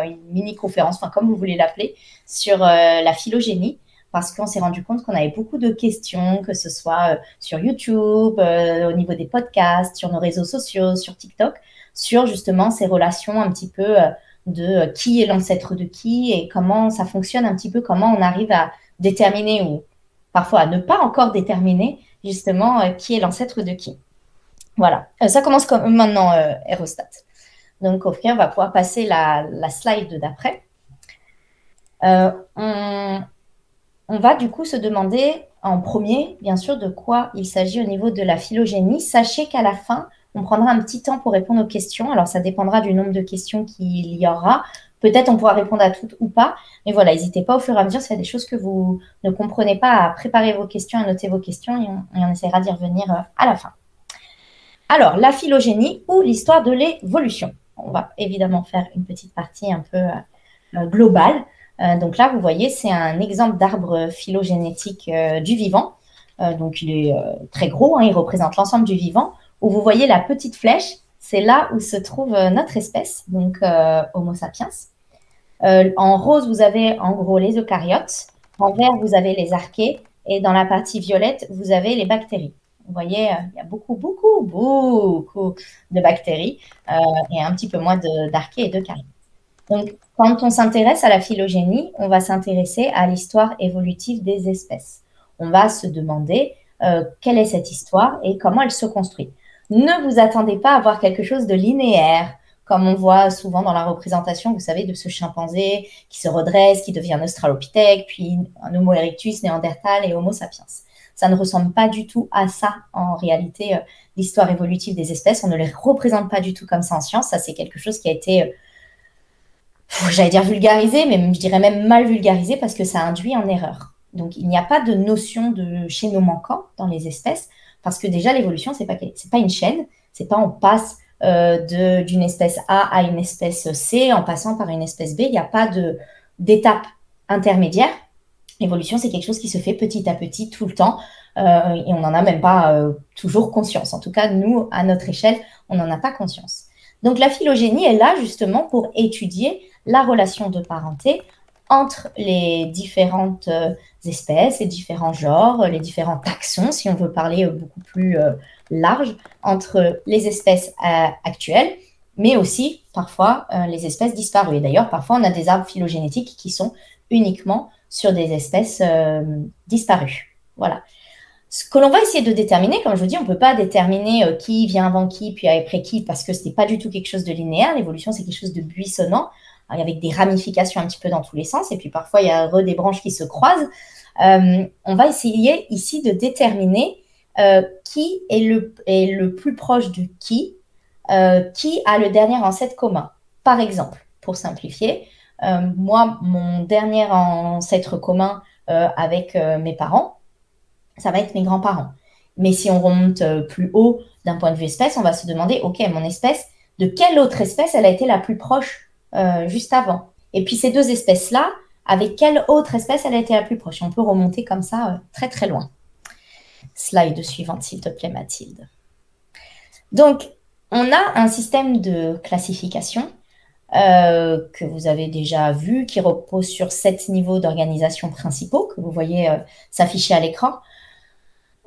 une mini-conférence, enfin comme vous voulez l'appeler, sur la phylogénie, parce qu'on s'est rendu compte qu'on avait beaucoup de questions, que ce soit sur YouTube, au niveau des podcasts, sur nos réseaux sociaux, sur TikTok, sur justement ces relations un petit peu de qui est l'ancêtre de qui et comment ça fonctionne un petit peu, comment on arrive à déterminer ou parfois à ne pas encore déterminer justement qui est l'ancêtre de qui. Voilà, ça commence comme maintenant, Aerostat. Donc, on va pouvoir passer la slide d'après. On va du coup se demander en premier, bien sûr, de quoi il s'agit au niveau de la phylogénie. Sachez qu'à la fin, on prendra un petit temps pour répondre aux questions. Alors, ça dépendra du nombre de questions qu'il y aura. Peut-être on pourra répondre à toutes ou pas. Mais voilà, n'hésitez pas au fur et à mesure, s'il y a des choses que vous ne comprenez pas, à préparer vos questions, à noter vos questions et on essaiera d'y revenir à la fin. Alors, la phylogénie ou l'histoire de l'évolution. On va évidemment faire une petite partie un peu globale. Donc là, vous voyez, c'est un exemple d'arbre phylogénétique du vivant. Donc, il est très gros, hein, il représente l'ensemble du vivant. Où vous voyez la petite flèche, c'est là où se trouve notre espèce, donc Homo sapiens. En rose, vous avez en gros les eucaryotes. En vert, vous avez les archées. Et dans la partie violette, vous avez les bactéries. Vous voyez, il y a beaucoup de bactéries et un petit peu moins d'archées et d'eucaryotes. Donc, quand on s'intéresse à la phylogénie, on va s'intéresser à l'histoire évolutive des espèces. On va se demander quelle est cette histoire et comment elle se construit. Ne vous attendez pas à voir quelque chose de linéaire, comme on voit souvent dans la représentation, vous savez, de ce chimpanzé qui se redresse, qui devient un australopithèque, puis un Homo erectus, néandertal et Homo sapiens. Ça ne ressemble pas du tout à ça, en réalité, l'histoire évolutive des espèces. On ne les représente pas du tout comme ça en science. Ça, c'est quelque chose qui a été, j'allais dire vulgarisé, mais je dirais même mal vulgarisé parce que ça induit en erreur. Donc, il n'y a pas de notion de chaînon manquant dans les espèces parce que déjà, l'évolution, c'est pas une chaîne. C'est pas on passe d'une espèce A à une espèce C en passant par une espèce B. Il n'y a pas d'étape intermédiaire. L'évolution, c'est quelque chose qui se fait petit à petit, tout le temps, et on n'en a même pas toujours conscience. En tout cas, nous, à notre échelle, on n'en a pas conscience. Donc, la phylogénie est là justement pour étudier la relation de parenté entre les différentes espèces, les différents genres, les différents taxons, si on veut parler beaucoup plus large, entre les espèces actuelles, mais aussi parfois les espèces disparues. Et d'ailleurs, parfois, on a des arbres phylogénétiques qui sont uniquement sur des espèces disparues. Voilà. Ce que l'on va essayer de déterminer, comme je vous dis, on ne peut pas déterminer qui vient avant qui, puis après qui, parce que ce n'est pas du tout quelque chose de linéaire. L'évolution, c'est quelque chose de buissonnant, avec des ramifications un petit peu dans tous les sens, et puis parfois, il y a des branches qui se croisent. On va essayer ici de déterminer qui est le plus proche de qui a le dernier ancêtre commun. Par exemple, pour simplifier, moi, mon dernier ancêtre commun avec mes parents, ça va être mes grands-parents. Mais si on remonte plus haut d'un point de vue espèce, on va se demander, OK, mon espèce, de quelle autre espèce elle a été la plus proche juste avant? Et puis ces deux espèces-là, avec quelle autre espèce elle a été la plus proche? On peut remonter comme ça très très loin. Slide suivante, s'il te plaît, Mathilde. Donc, on a un système de classification que vous avez déjà vu, qui repose sur 7 niveaux d'organisation principaux que vous voyez s'afficher à l'écran.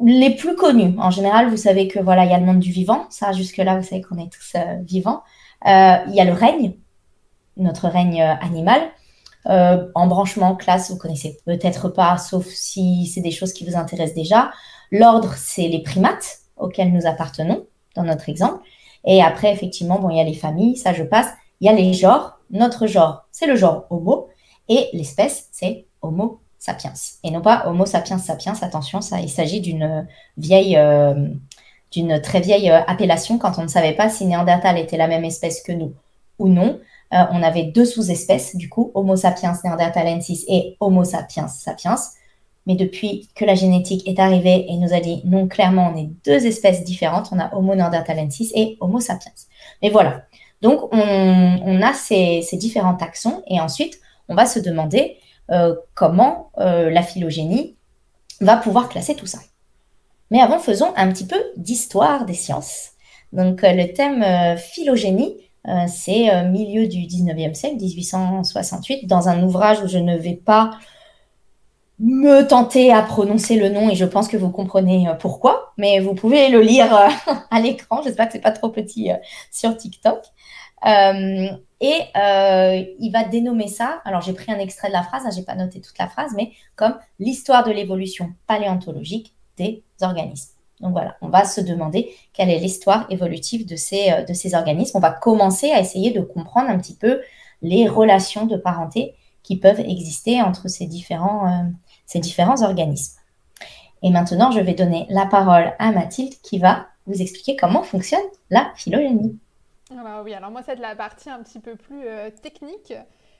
Les plus connus, en général, vous savez que voilà, il y a le monde du vivant. Ça, jusque-là, vous savez qu'on est tous vivants. Il y a le règne, notre règne animal. Embranchement, classe, vous connaissez peut-être pas, sauf si c'est des choses qui vous intéressent déjà. L'ordre, c'est les primates auxquels nous appartenons, dans notre exemple. Et après, effectivement, bon, il y a les familles, ça je passe. Il y a les genres. Notre genre, c'est le genre Homo. Et l'espèce, c'est Homo sapiens. Et non pas Homo sapiens sapiens. Attention, ça, il s'agit d'une très vieille appellation quand on ne savait pas si Néandertal était la même espèce que nous ou non. On avait 2 sous-espèces, du coup, Homo sapiens néandertalensis et Homo sapiens sapiens. Mais depuis que la génétique est arrivée et nous a dit non, clairement, on est 2 espèces différentes. On a Homo néandertalensis et Homo sapiens. Mais voilà. Donc, on a ces différents taxons et ensuite, on va se demander comment la phylogénie va pouvoir classer tout ça. Mais avant, faisons un petit peu d'histoire des sciences. Donc, le thème phylogénie C'est milieu du 19e siècle, 1868, dans un ouvrage où je ne vais pas me tenter à prononcer le nom et je pense que vous comprenez pourquoi, mais vous pouvez le lire à l'écran. J'espère que c'est pas trop petit sur TikTok. Il va dénommer ça. Alors, j'ai pris un extrait de la phrase, hein, j'ai pas noté toute la phrase, mais comme l'histoire de l'évolution paléontologique des organismes. Donc voilà, on va se demander quelle est l'histoire évolutive de ces organismes. On va commencer à essayer de comprendre un petit peu les relations de parenté qui peuvent exister entre ces différents organismes. Et maintenant, je vais donner la parole à Mathilde qui va vous expliquer comment fonctionne la phylogénie. Alors oui, alors moi c'est de la partie un petit peu plus technique.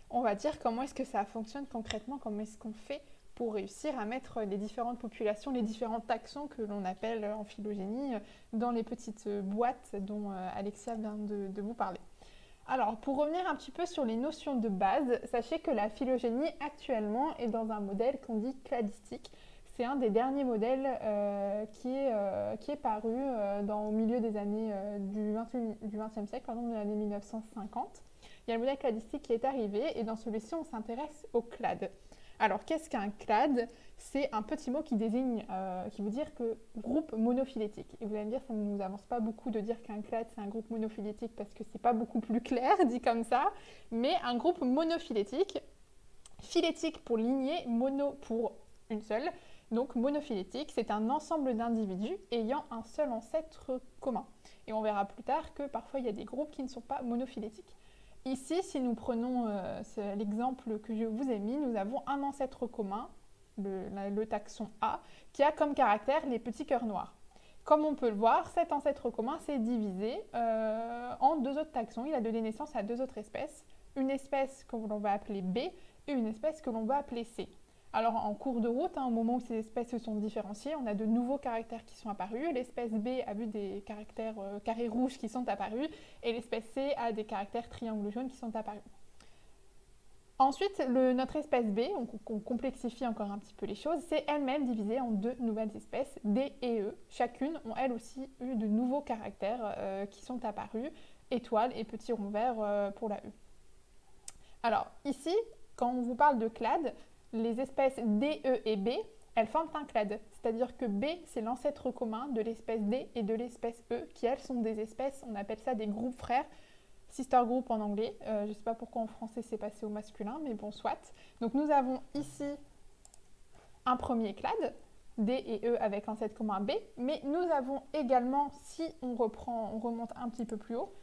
On va dire comment est-ce que ça fonctionne concrètement, comment est-ce qu'on fait pour réussir à mettre les différentes populations, les différents taxons que l'on appelle en phylogénie dans les petites boîtes dont Alexia vient de vous parler. Alors, pour revenir un petit peu sur les notions de base, sachez que la phylogénie actuellement est dans un modèle qu'on dit cladistique. C'est un des derniers modèles qui est paru au milieu des années du XXe siècle, pardon, de l'année 1950. Il y a le modèle cladistique qui est arrivé et dans celui-ci, on s'intéresse au clade. Alors, qu'est-ce qu'un clade? C'est un petit mot qui désigne, qui veut dire que groupe monophylétique. Et vous allez me dire, ça ne nous avance pas beaucoup de dire qu'un clade, c'est un groupe monophylétique parce que c'est pas beaucoup plus clair dit comme ça. Mais un groupe monophylétique, phylétique pour lignée, mono pour une seule. Donc monophylétique, c'est un ensemble d'individus ayant un seul ancêtre commun. Et on verra plus tard que parfois il y a des groupes qui ne sont pas monophylétiques. Ici, si nous prenons l'exemple que je vous ai mis, nous avons un ancêtre commun, le taxon A, qui a comme caractère les petits cœurs noirs. Comme on peut le voir, cet ancêtre commun s'est divisé en deux autres taxons. Il a donné naissance à deux autres espèces. Une espèce que l'on va appeler B et une espèce que l'on va appeler C. Alors en cours de route, au moment où ces espèces se sont différenciées, on a de nouveaux caractères qui sont apparus. L'espèce B a vu des caractères carrés rouges qui sont apparus et l'espèce C a des caractères triangles jaunes qui sont apparus. Ensuite, notre espèce B, on complexifie encore un petit peu les choses, c'est elle-même divisée en deux nouvelles espèces, D et E. Chacune ont elles aussi eu de nouveaux caractères qui sont apparus, étoiles et petits ronds verts pour la E. Alors ici, quand on vous parle de clade, les espèces D, E et B, elles forment un clade. C'est-à-dire que B, c'est l'ancêtre commun de l'espèce D et de l'espèce E, qui elles sont des espèces, on appelle ça des groupes frères, sister group en anglais. Je ne sais pas pourquoi en français c'est passé au masculin, mais bon, soit. Donc nous avons ici un premier clade, D et E avec ancêtre commun B, mais nous avons également, si on remonte un petit peu plus haut,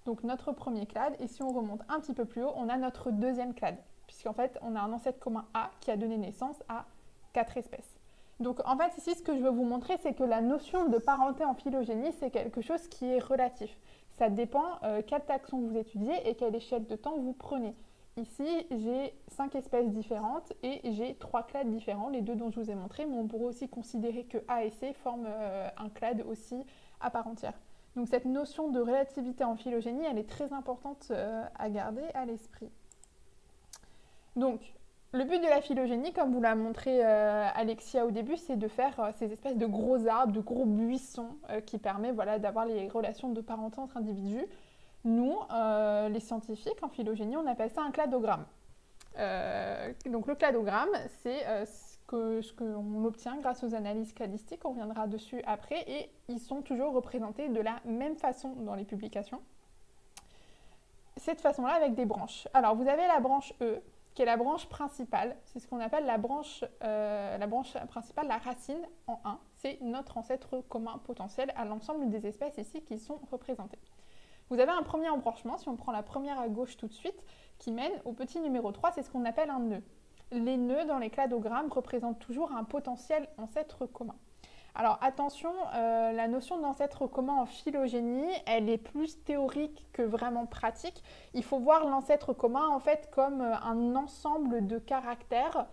donc notre premier clade, et si on remonte un petit peu plus haut, on a notre deuxième clade, puisqu'en fait, on a un ancêtre commun A qui a donné naissance à 4 espèces. Donc en fait, ici, ce que je veux vous montrer, c'est que la notion de parenté en phylogénie, c'est quelque chose qui est relatif. Ça dépend quel taxon vous étudiez et quelle échelle de temps vous prenez. Ici, j'ai 5 espèces différentes et j'ai 3 clades différents, les deux dont je vous ai montré, mais on pourrait aussi considérer que A et C forment un clade aussi à part entière. Donc cette notion de relativité en phylogénie, elle est très importante à garder à l'esprit. Donc, le but de la phylogénie, comme vous l'a montré Alexia au début, c'est de faire ces espèces de gros arbres, de gros buissons qui permettent d'avoir les relations de parenté entre individus. Nous, les scientifiques en phylogénie, on appelle ça un cladogramme. Donc le cladogramme, c'est ce qu'on obtient grâce aux analyses cladistiques, on reviendra dessus après, et ils sont toujours représentés de la même façon dans les publications. Cette façon-là avec des branches. Alors vous avez la branche E, qui est la branche principale, c'est ce qu'on appelle la branche principale, la racine en 1, c'est notre ancêtre commun potentiel à l'ensemble des espèces ici qui sont représentées. Vous avez un premier embranchement, si on prend la première à gauche tout de suite, qui mène au petit numéro 3, c'est ce qu'on appelle un nœud. Les nœuds dans les cladogrammes représentent toujours un potentiel ancêtre commun. Alors attention, la notion d'ancêtre commun en phylogénie, elle est plus théorique que vraiment pratique. Il faut voir l'ancêtre commun en fait comme un ensemble de caractères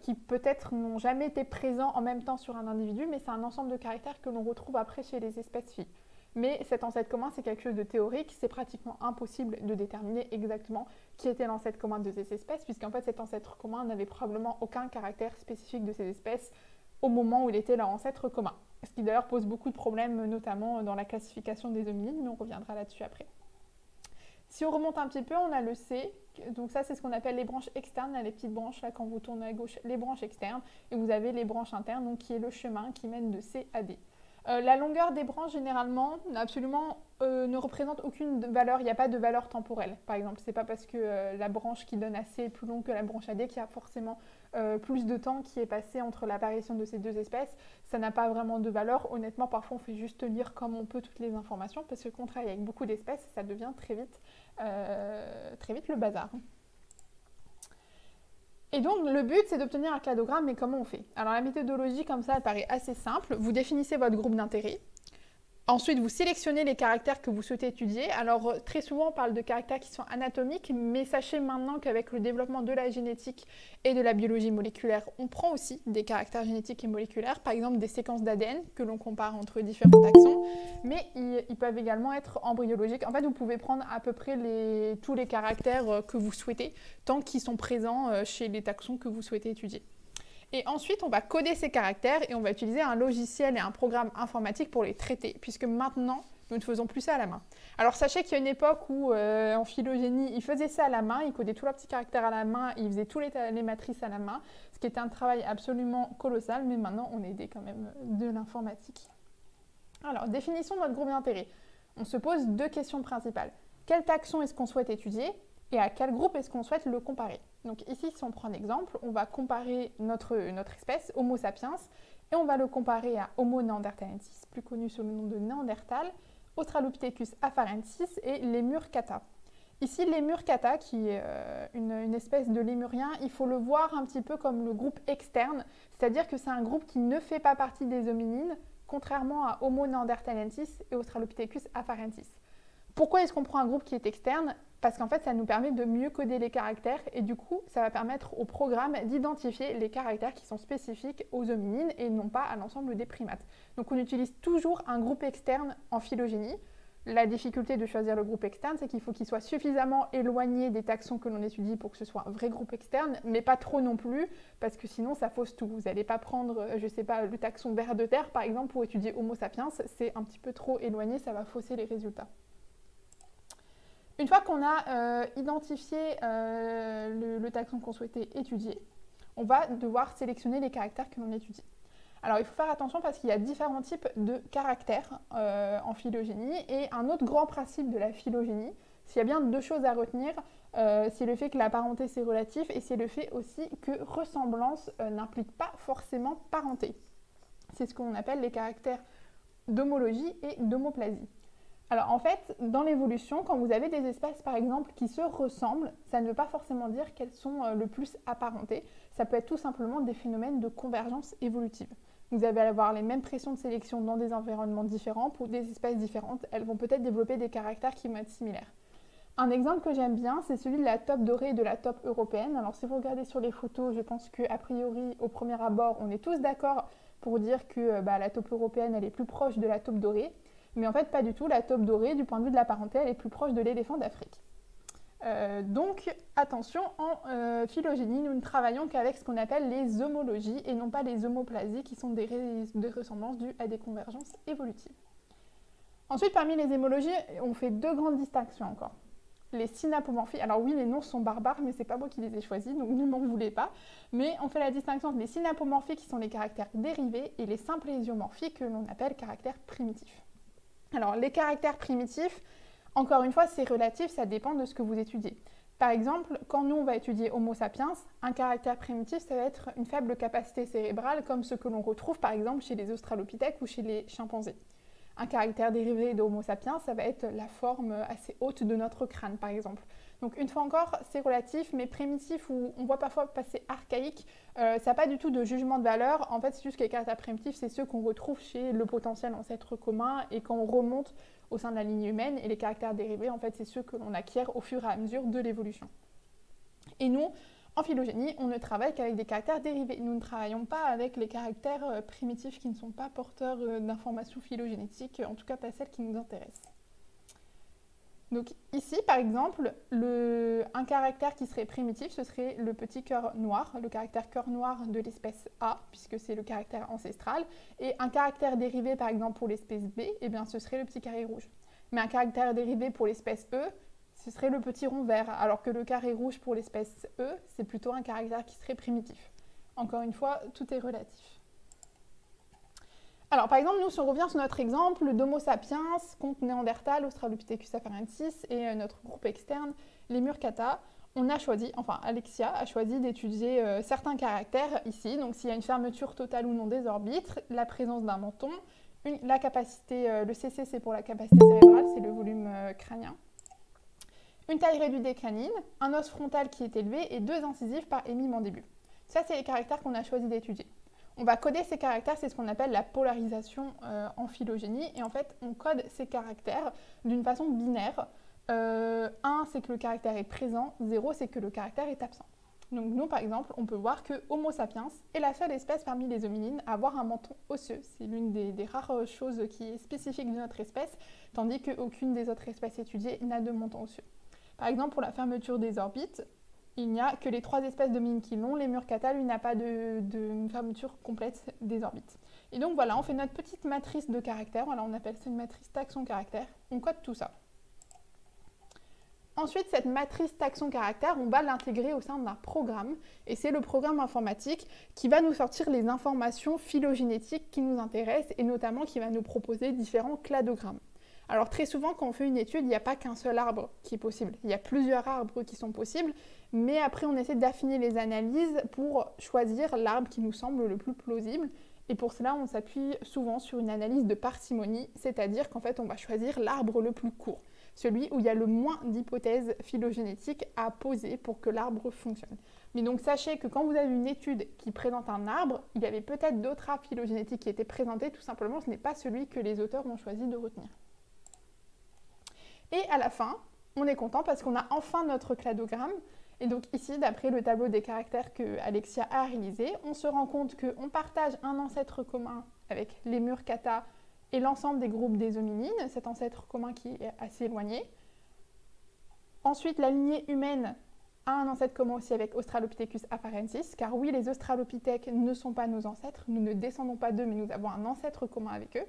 qui peut-être n'ont jamais été présents en même temps sur un individu, mais c'est un ensemble de caractères que l'on retrouve après chez les espèces filles. Mais cet ancêtre commun, c'est quelque chose de théorique, c'est pratiquement impossible de déterminer exactement qui était l'ancêtre commun de ces espèces, puisqu'en fait cet ancêtre commun n'avait probablement aucun caractère spécifique de ces espèces au moment où il était leur ancêtre commun. Ce qui d'ailleurs pose beaucoup de problèmes, notamment dans la classification des hominines, mais on reviendra là-dessus après. Si on remonte un petit peu, on a le C. Donc ça, c'est ce qu'on appelle les branches externes, là, les petites branches, là, quand vous tournez à gauche, les branches externes. Et vous avez les branches internes, donc qui est le chemin qui mène de C à D. La longueur des branches, généralement, ne représente aucune valeur. Il n'y a pas de valeur temporelle, par exemple. Ce n'est pas parce que la branche qui donne à C est plus longue que la branche à D qu'il y a forcément plus de temps qui est passé entre l'apparition de ces deux espèces. Ça n'a pas vraiment de valeur. Honnêtement, parfois, on fait juste lire comme on peut toutes les informations, parce que quand on travaille avec beaucoup d'espèces, ça devient très vite le bazar. Et donc, le but, c'est d'obtenir un cladogramme, mais comment on fait? Alors, la méthodologie, comme ça, elle paraît assez simple. Vous définissez votre groupe d'intérêt. Ensuite, vous sélectionnez les caractères que vous souhaitez étudier. Alors, très souvent, on parle de caractères qui sont anatomiques, mais sachez maintenant qu'avec le développement de la génétique et de la biologie moléculaire, on prend aussi des caractères génétiques et moléculaires, par exemple des séquences d'ADN que l'on compare entre différents taxons, mais ils peuvent également être embryologiques. En fait, vous pouvez prendre à peu près tous les caractères que vous souhaitez, tant qu'ils sont présents chez les taxons que vous souhaitez étudier. Et ensuite, on va coder ces caractères et on va utiliser un logiciel et un programme informatique pour les traiter, puisque maintenant, nous ne faisons plus ça à la main. Alors sachez qu'il y a une époque où, en phylogénie, ils faisaient ça à la main, ils codaient tous leurs petits caractères à la main, ils faisaient tous les matrices à la main, ce qui était un travail absolument colossal, mais maintenant, on est aidé quand même de l'informatique. Alors, définissons notre groupe d'intérêt. On se pose deux questions principales. Quel taxon est-ce qu'on souhaite étudier et à quel groupe est-ce qu'on souhaite le comparer? Donc ici, si on prend un exemple, on va comparer notre espèce, Homo sapiens, et on va le comparer à Homo neanderthalensis, plus connu sous le nom de Néandertal, Australopithecus afarensis et lémur cata. Ici, lémur cata, qui est une espèce de lémurien, il faut le voir un petit peu comme le groupe externe, c'est-à-dire que c'est un groupe qui ne fait pas partie des hominines, contrairement à Homo neanderthalensis et Australopithecus afarensis. Pourquoi est-ce qu'on prend un groupe qui est externe? Parce qu'en fait, ça nous permet de mieux coder les caractères et du coup, ça va permettre au programme d'identifier les caractères qui sont spécifiques aux hominines et non pas à l'ensemble des primates. Donc, on utilise toujours un groupe externe en phylogénie. La difficulté de choisir le groupe externe, c'est qu'il faut qu'il soit suffisamment éloigné des taxons que l'on étudie pour que ce soit un vrai groupe externe, mais pas trop non plus, parce que sinon, ça fausse tout. Vous n'allez pas prendre, je ne sais pas, le taxon ver de terre, par exemple, pour étudier Homo sapiens. C'est un petit peu trop éloigné, ça va fausser les résultats. Une fois qu'on a identifié le taxon qu'on souhaitait étudier, on va devoir sélectionner les caractères que l'on étudie. Alors, il faut faire attention parce qu'il y a différents types de caractères en phylogénie. Et un autre grand principe de la phylogénie, s'il y a bien deux choses à retenir, c'est le fait que la parenté, c'est relatif et c'est le fait aussi que ressemblance n'implique pas forcément parenté. C'est ce qu'on appelle les caractères d'homologie et d'homoplasie. Alors en fait, dans l'évolution, quand vous avez des espèces par exemple qui se ressemblent, ça ne veut pas forcément dire qu'elles sont le plus apparentées. Ça peut être tout simplement des phénomènes de convergence évolutive. Vous allez avoir les mêmes pressions de sélection dans des environnements différents. Pour des espèces différentes, elles vont peut-être développer des caractères qui vont être similaires. Un exemple que j'aime bien, c'est celui de la taupe dorée et de la taupe européenne. Alors si vous regardez sur les photos, je pense qu'a priori, au premier abord, on est tous d'accord pour dire que la taupe européenne, elle est plus proche de la taupe dorée. Mais en fait, pas du tout. La taupe dorée, du point de vue de la parenté, elle est plus proche de l'éléphant d'Afrique. Donc, attention, en phylogénie, nous ne travaillons qu'avec ce qu'on appelle les homologies et non pas les homoplasies, qui sont des ressemblances dues à des convergences évolutives. Ensuite, parmi les homologies, on fait deux grandes distinctions encore. Les synapomorphies, alors oui, les noms sont barbares, mais c'est pas moi qui les ai choisis, donc ne m'en voulez pas. Mais on fait la distinction entre les synapomorphies, qui sont les caractères dérivés, et les symplésiomorphies, que l'on appelle caractères primitifs. Alors, les caractères primitifs, encore une fois, c'est relatif, ça dépend de ce que vous étudiez. Par exemple, quand nous, on va étudier Homo sapiens, un caractère primitif, ça va être une faible capacité cérébrale, comme ce que l'on retrouve, par exemple, chez les australopithèques ou chez les chimpanzés. Un caractère dérivé de Homo sapiens, ça va être la forme assez haute de notre crâne, par exemple. Donc, une fois encore, c'est relatif, mais primitif, où on voit parfois passer archaïque, ça n'a pas du tout de jugement de valeur. En fait, c'est juste que les caractères primitifs, c'est ceux qu'on retrouve chez le potentiel ancêtre commun et quand on remonte au sein de la ligne humaine. Et les caractères dérivés, en fait, c'est ceux que l'on acquiert au fur et à mesure de l'évolution. Et nous, en phylogénie, on ne travaille qu'avec des caractères dérivés. Nous ne travaillons pas avec les caractères primitifs qui ne sont pas porteurs d'informations phylogénétiques, en tout cas pas celles qui nous intéressent. Donc ici, par exemple, un caractère qui serait primitif, ce serait le petit cœur noir, le caractère cœur noir de l'espèce A, puisque c'est le caractère ancestral. Et un caractère dérivé, par exemple, pour l'espèce B, eh bien, ce serait le petit carré rouge. Mais un caractère dérivé pour l'espèce E, ce serait le petit rond vert, alors que le carré rouge pour l'espèce E, c'est plutôt un caractère qui serait primitif. Encore une fois, tout est relatif. Alors, par exemple, nous, si on revient sur notre exemple d'Homo sapiens contre Néandertal, Australopithecus afarensis et notre groupe externe, les Murcata, on a choisi, enfin Alexia a choisi d'étudier certains caractères ici. Donc, s'il y a une fermeture totale ou non des orbites, la présence d'un menton, la capacité, le CC c'est pour la capacité cérébrale, c'est le volume crânien, une taille réduite des canines, un os frontal qui est élevé et 2 incisives par hémimandibule. Ça, c'est les caractères qu'on a choisi d'étudier. On va coder ces caractères, c'est ce qu'on appelle la polarisation en phylogénie. Et en fait, on code ces caractères d'une façon binaire. 1, c'est que le caractère est présent. 0, c'est que le caractère est absent. Donc nous, par exemple, on peut voir que Homo sapiens est la seule espèce parmi les hominines à avoir un menton osseux. C'est l'une des rares choses qui est spécifique de notre espèce, tandis qu'aucune des autres espèces étudiées n'a de menton osseux. Par exemple, pour la fermeture des orbites, il n'y a que les 3 espèces d'hominines qui l'ont. Les Murcata, lui, n'a pas de fermeture complète des orbites. Et donc voilà, on fait notre petite matrice de caractères. Voilà, on appelle ça une matrice taxon-caractère. On code tout ça. Ensuite, cette matrice taxon-caractère, on va l'intégrer au sein d'un programme. Et c'est le programme informatique qui va nous sortir les informations phylogénétiques qui nous intéressent et notamment qui va nous proposer différents cladogrammes. Alors très souvent, quand on fait une étude, il n'y a pas qu'un seul arbre qui est possible. Il y a plusieurs arbres qui sont possibles, mais après on essaie d'affiner les analyses pour choisir l'arbre qui nous semble le plus plausible. Et pour cela, on s'appuie souvent sur une analyse de parcimonie, c'est-à-dire qu'en fait, on va choisir l'arbre le plus court, celui où il y a le moins d'hypothèses phylogénétiques à poser pour que l'arbre fonctionne. Mais donc sachez que quand vous avez une étude qui présente un arbre, il y avait peut-être d'autres arbres phylogénétiques qui étaient présentés, tout simplement, ce n'est pas celui que les auteurs ont choisi de retenir. Et à la fin, on est content parce qu'on a enfin notre cladogramme. Et donc ici, d'après le tableau des caractères que Alexia a réalisé, on se rend compte qu'on partage un ancêtre commun avec les Murcata et l'ensemble des groupes des hominines, cet ancêtre commun qui est assez éloigné. Ensuite, la lignée humaine a un ancêtre commun aussi avec Australopithecus afarensis, car oui, les australopithèques ne sont pas nos ancêtres, nous ne descendons pas d'eux, mais nous avons un ancêtre commun avec eux.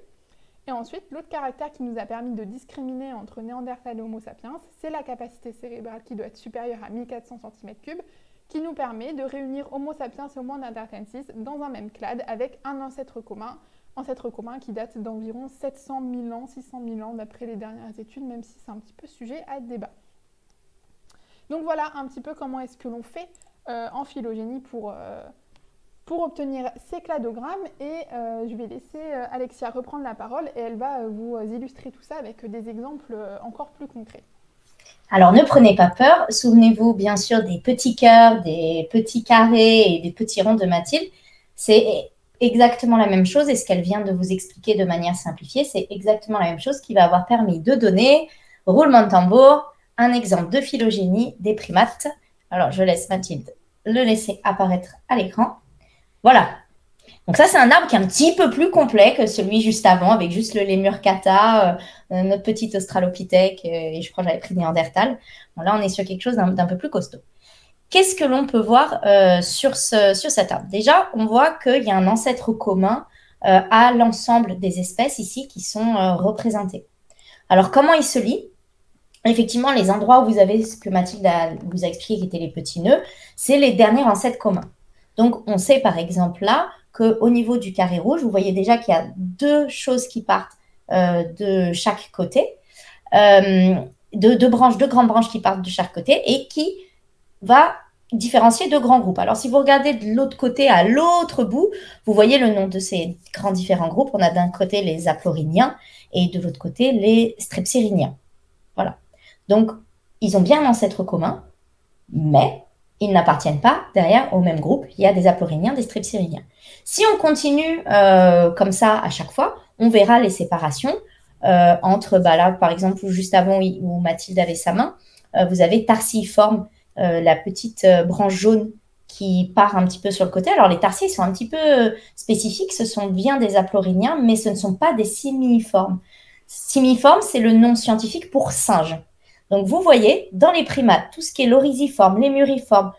Et ensuite, l'autre caractère qui nous a permis de discriminer entre Néandertal et Homo sapiens, c'est la capacité cérébrale qui doit être supérieure à 1400 cm3, qui nous permet de réunir Homo sapiens et Homo neanderthalensis dans un même clade avec un ancêtre commun qui date d'environ 700 000 ans, 600 000 ans d'après les dernières études, même si c'est un petit peu sujet à débat. Donc voilà un petit peu comment est-ce que l'on fait en phylogénie pour obtenir ces cladogrammes et je vais laisser Alexia reprendre la parole et elle va vous illustrer tout ça avec des exemples encore plus concrets. Alors, ne prenez pas peur. Souvenez-vous bien sûr des petits cœurs, des petits carrés et des petits ronds de Mathilde. C'est exactement la même chose et ce qu'elle vient de vous expliquer de manière simplifiée, c'est exactement la même chose qui va avoir permis de donner, roulement de tambour, un exemple de phylogénie des primates. Alors, je laisse Mathilde le laisser apparaître à l'écran. Voilà. Donc ça, c'est un arbre qui est un petit peu plus complet que celui juste avant, avec juste le Lémurcata, notre petit Australopithèque, et je crois que j'avais pris Néandertal. Bon, là, on est sur quelque chose d'un peu plus costaud. Qu'est-ce que l'on peut voir sur cet arbre? Déjà, on voit qu'il y a un ancêtre commun à l'ensemble des espèces ici qui sont représentées. Alors, comment il se lie? Effectivement, les endroits où vous avez ce que Mathilde vous a expliqué qui étaient les petits nœuds, c'est les derniers ancêtres communs. Donc, on sait par exemple là qu'au niveau du carré rouge, vous voyez déjà qu'il y a 2 choses qui partent de chaque côté, 2 grandes branches qui partent de chaque côté et qui va différencier 2 grands groupes. Alors, si vous regardez de l'autre côté, à l'autre bout, vous voyez le nom de ces grands différents groupes. On a d'un côté les aplorhiniens et de l'autre côté les strepsirrhiniens. Voilà. Donc, ils ont bien un ancêtre commun, mais ils n'appartiennent pas derrière au même groupe. Il y a des aplorhiniens, des strepsirrhiniens. Si on continue comme ça à chaque fois, on verra les séparations entre, là, par exemple, juste avant où Mathilde avait sa main, vous avez tarsiiforme, la petite branche jaune qui part un petit peu sur le côté. Alors, les tarsiers sont un petit peu spécifiques. Ce sont bien des aplorhiniens, mais ce ne sont pas des simiiformes. Simiiforme, c'est le nom scientifique pour singe. Donc, vous voyez, dans les primates, tout ce qui est lorisiforme, lémuriforme,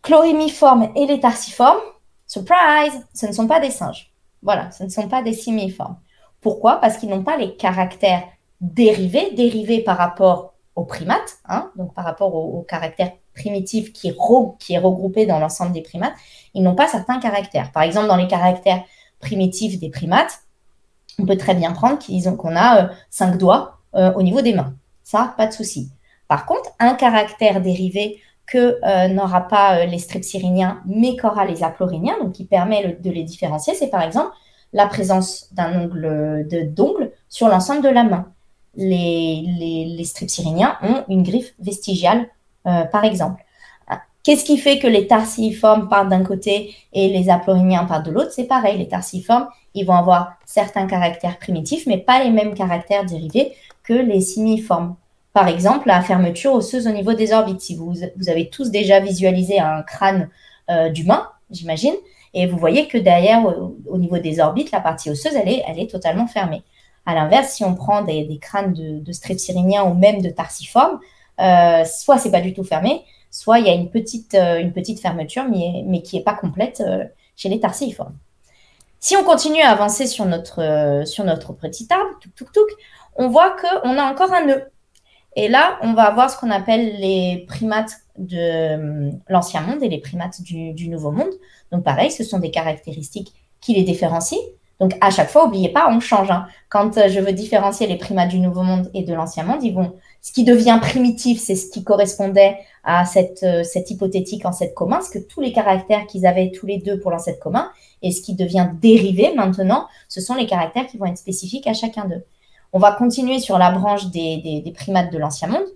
chlorimiforme et les tarsiformes, surprise, ce ne sont pas des singes. Voilà, ce ne sont pas des simiformes. Pourquoi? Parce qu'ils n'ont pas les caractères dérivés par rapport aux primates, hein, donc par rapport au caractère primitif qui est regroupé dans l'ensemble des primates, ils n'ont pas certains caractères. Par exemple, dans les caractères primitifs des primates, on peut très bien prendre qu'on a 5 doigts au niveau des mains. Ça, pas de souci. Par contre, un caractère dérivé que n'aura pas les strepsirrhéniens, mais qu'aura les aplorhiniens, donc qui permet de les différencier, c'est par exemple la présence d'un d'ongle sur l'ensemble de la main. Les strepsirrhéniens ont une griffe vestigiale, par exemple. Qu'est-ce qui fait que les tarsiformes partent d'un côté et les aplorhiniens partent de l'autre? C'est pareil, les tarsiformes, ils vont avoir certains caractères primitifs, mais pas les mêmes caractères dérivés que les simiformes. Par exemple, la fermeture osseuse au niveau des orbites. Si vous avez tous déjà visualisé un crâne d'humain, j'imagine, et vous voyez que derrière, au niveau des orbites, la partie osseuse, elle est totalement fermée. À l'inverse, si on prend des crânes de strepsirrhéniens ou même de tarsiformes, soit c'est pas du tout fermé, soit il y a une petite fermeture, mais qui n'est pas complète chez les tarsiformes. Si on continue à avancer sur notre petit arbre, on voit qu'on a encore un nœud. Et là, on va avoir ce qu'on appelle les primates de l'Ancien Monde et les primates du Nouveau Monde. Donc pareil, ce sont des caractéristiques qui les différencient. Donc à chaque fois, n'oubliez pas, on change. Hein. Quand je veux différencier les primates du Nouveau Monde et de l'Ancien Monde, ce qui devient primitif, c'est ce qui correspondait à cette hypothétique ancêtre commun, parce que tous les caractères qu'ils avaient tous les deux pour l'ancêtre commun, et ce qui devient dérivé maintenant, ce sont les caractères qui vont être spécifiques à chacun d'eux. On va continuer sur la branche des primates de l'Ancien Monde.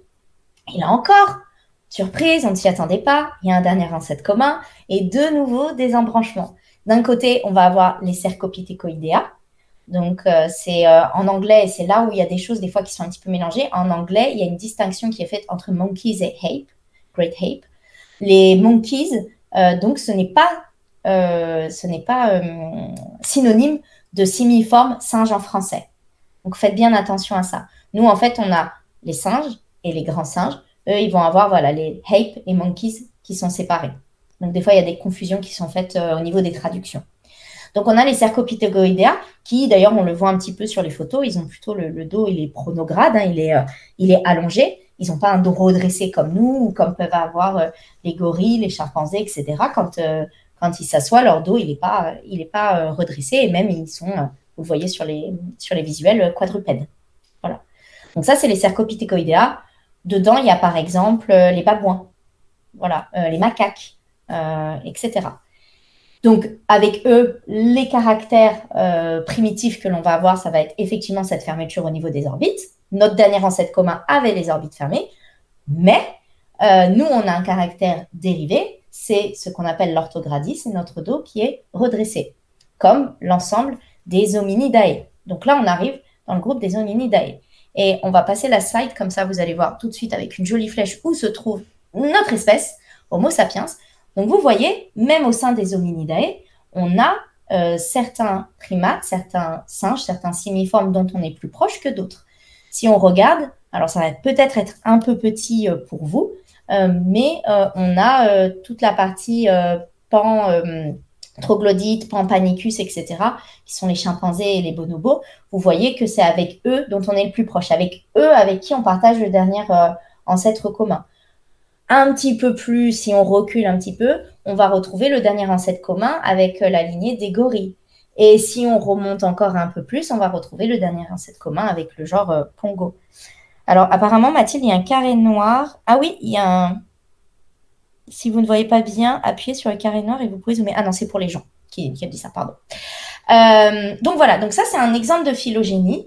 Et là encore, surprise, on ne s'y attendait pas, il y a un dernier ancêtre commun, et de nouveau des embranchements. D'un côté, on va avoir les Cercopithecodea. Donc, c'est en anglais, c'est là où il y a des choses des fois qui sont un petit peu mélangées. En anglais, il y a une distinction qui est faite entre monkeys et ape, great ape. Les monkeys, donc ce n'est pas synonyme de simiforme singe en français. Donc, faites bien attention à ça. Nous, en fait, on a les singes et les grands singes. Eux, ils vont avoir les ape et monkeys qui sont séparés. Donc, des fois, il y a des confusions qui sont faites au niveau des traductions. Donc, on a les Cercopithecodea qui, d'ailleurs, on le voit un petit peu sur les photos, ils ont plutôt le dos, il est pronograde, hein, il est allongé. Ils n'ont pas un dos redressé comme nous ou comme peuvent avoir les gorilles, les chimpanzés, etc. Quand ils s'assoient, leur dos, il n'est pas redressé et même, ils sont, vous le voyez sur les visuels, quadrupèdes. Voilà. Donc, ça, c'est les Cercopithecodea. Dedans, il y a par exemple les babouins, voilà, les macaques, etc. Donc, avec eux, les caractères primitifs que l'on va avoir, ça va être effectivement cette fermeture au niveau des orbites. Notre dernier ancêtre commun avait les orbites fermées, mais nous, on a un caractère dérivé, c'est ce qu'on appelle l'orthogradie, c'est notre dos qui est redressé, comme l'ensemble des Hominidae. Donc là, on arrive dans le groupe des Hominidae. Et on va passer la slide, comme ça, vous allez voir tout de suite avec une jolie flèche où se trouve notre espèce, Homo sapiens. Donc, vous voyez, même au sein des Hominidae, on a certains primates, certains singes, certains simiformes dont on est plus proche que d'autres. Si on regarde, alors ça va peut-être être un peu pour vous, mais on a toute la partie troglodytes, pampanicus, etc., qui sont les chimpanzés et les bonobos. Vous voyez que c'est avec eux dont on est le plus proche, avec eux avec qui on partage le dernier ancêtre commun. Un petit peu plus, si on recule un petit peu, on va retrouver le dernier ancêtre commun avec la lignée des gorilles. Et si on remonte encore un peu plus, on va retrouver le dernier ancêtre commun avec le genre Pongo. Alors, apparemment, Mathilde, il y a un carré noir. Ah oui, il y a un... Si vous ne voyez pas bien, appuyez sur le carré noir et vous pouvez zoomer. Ah non, c'est pour les gens qui a dit ça, pardon. Donc voilà, donc ça, c'est un exemple de phylogénie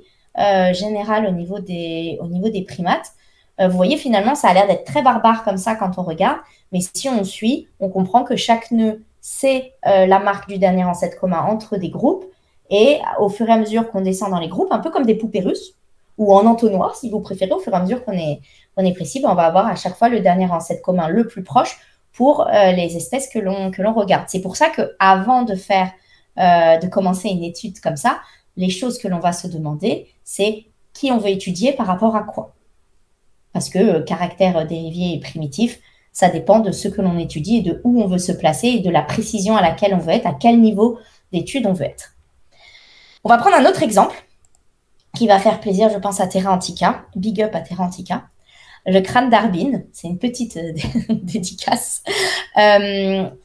générale au niveau des primates. Vous voyez, finalement, ça a l'air d'être très barbare comme ça quand on regarde, mais si on suit, on comprend que chaque nœud, c'est la marque du dernier ancêtre commun entre des groupes, et au fur et à mesure qu'on descend dans les groupes, un peu comme des poupées russes, ou en entonnoir, si vous préférez, au fur et à mesure qu'on est précis, on va avoir à chaque fois le dernier ancêtre commun le plus proche pour les espèces que l'on regarde. C'est pour ça qu'avant de commencer une étude comme ça, les choses que l'on va se demander, c'est qui on veut étudier par rapport à quoi. parce que caractère dérivé et primitif, ça dépend de ce que l'on étudie et de où on veut se placer et de la précision à laquelle on veut être, à quel niveau d'étude on veut être. On va prendre un autre exemple qui va faire plaisir, je pense, à Terra Antica. Big up à Terra Antica. Le crâne d'Arbin, c'est une petite dédicace.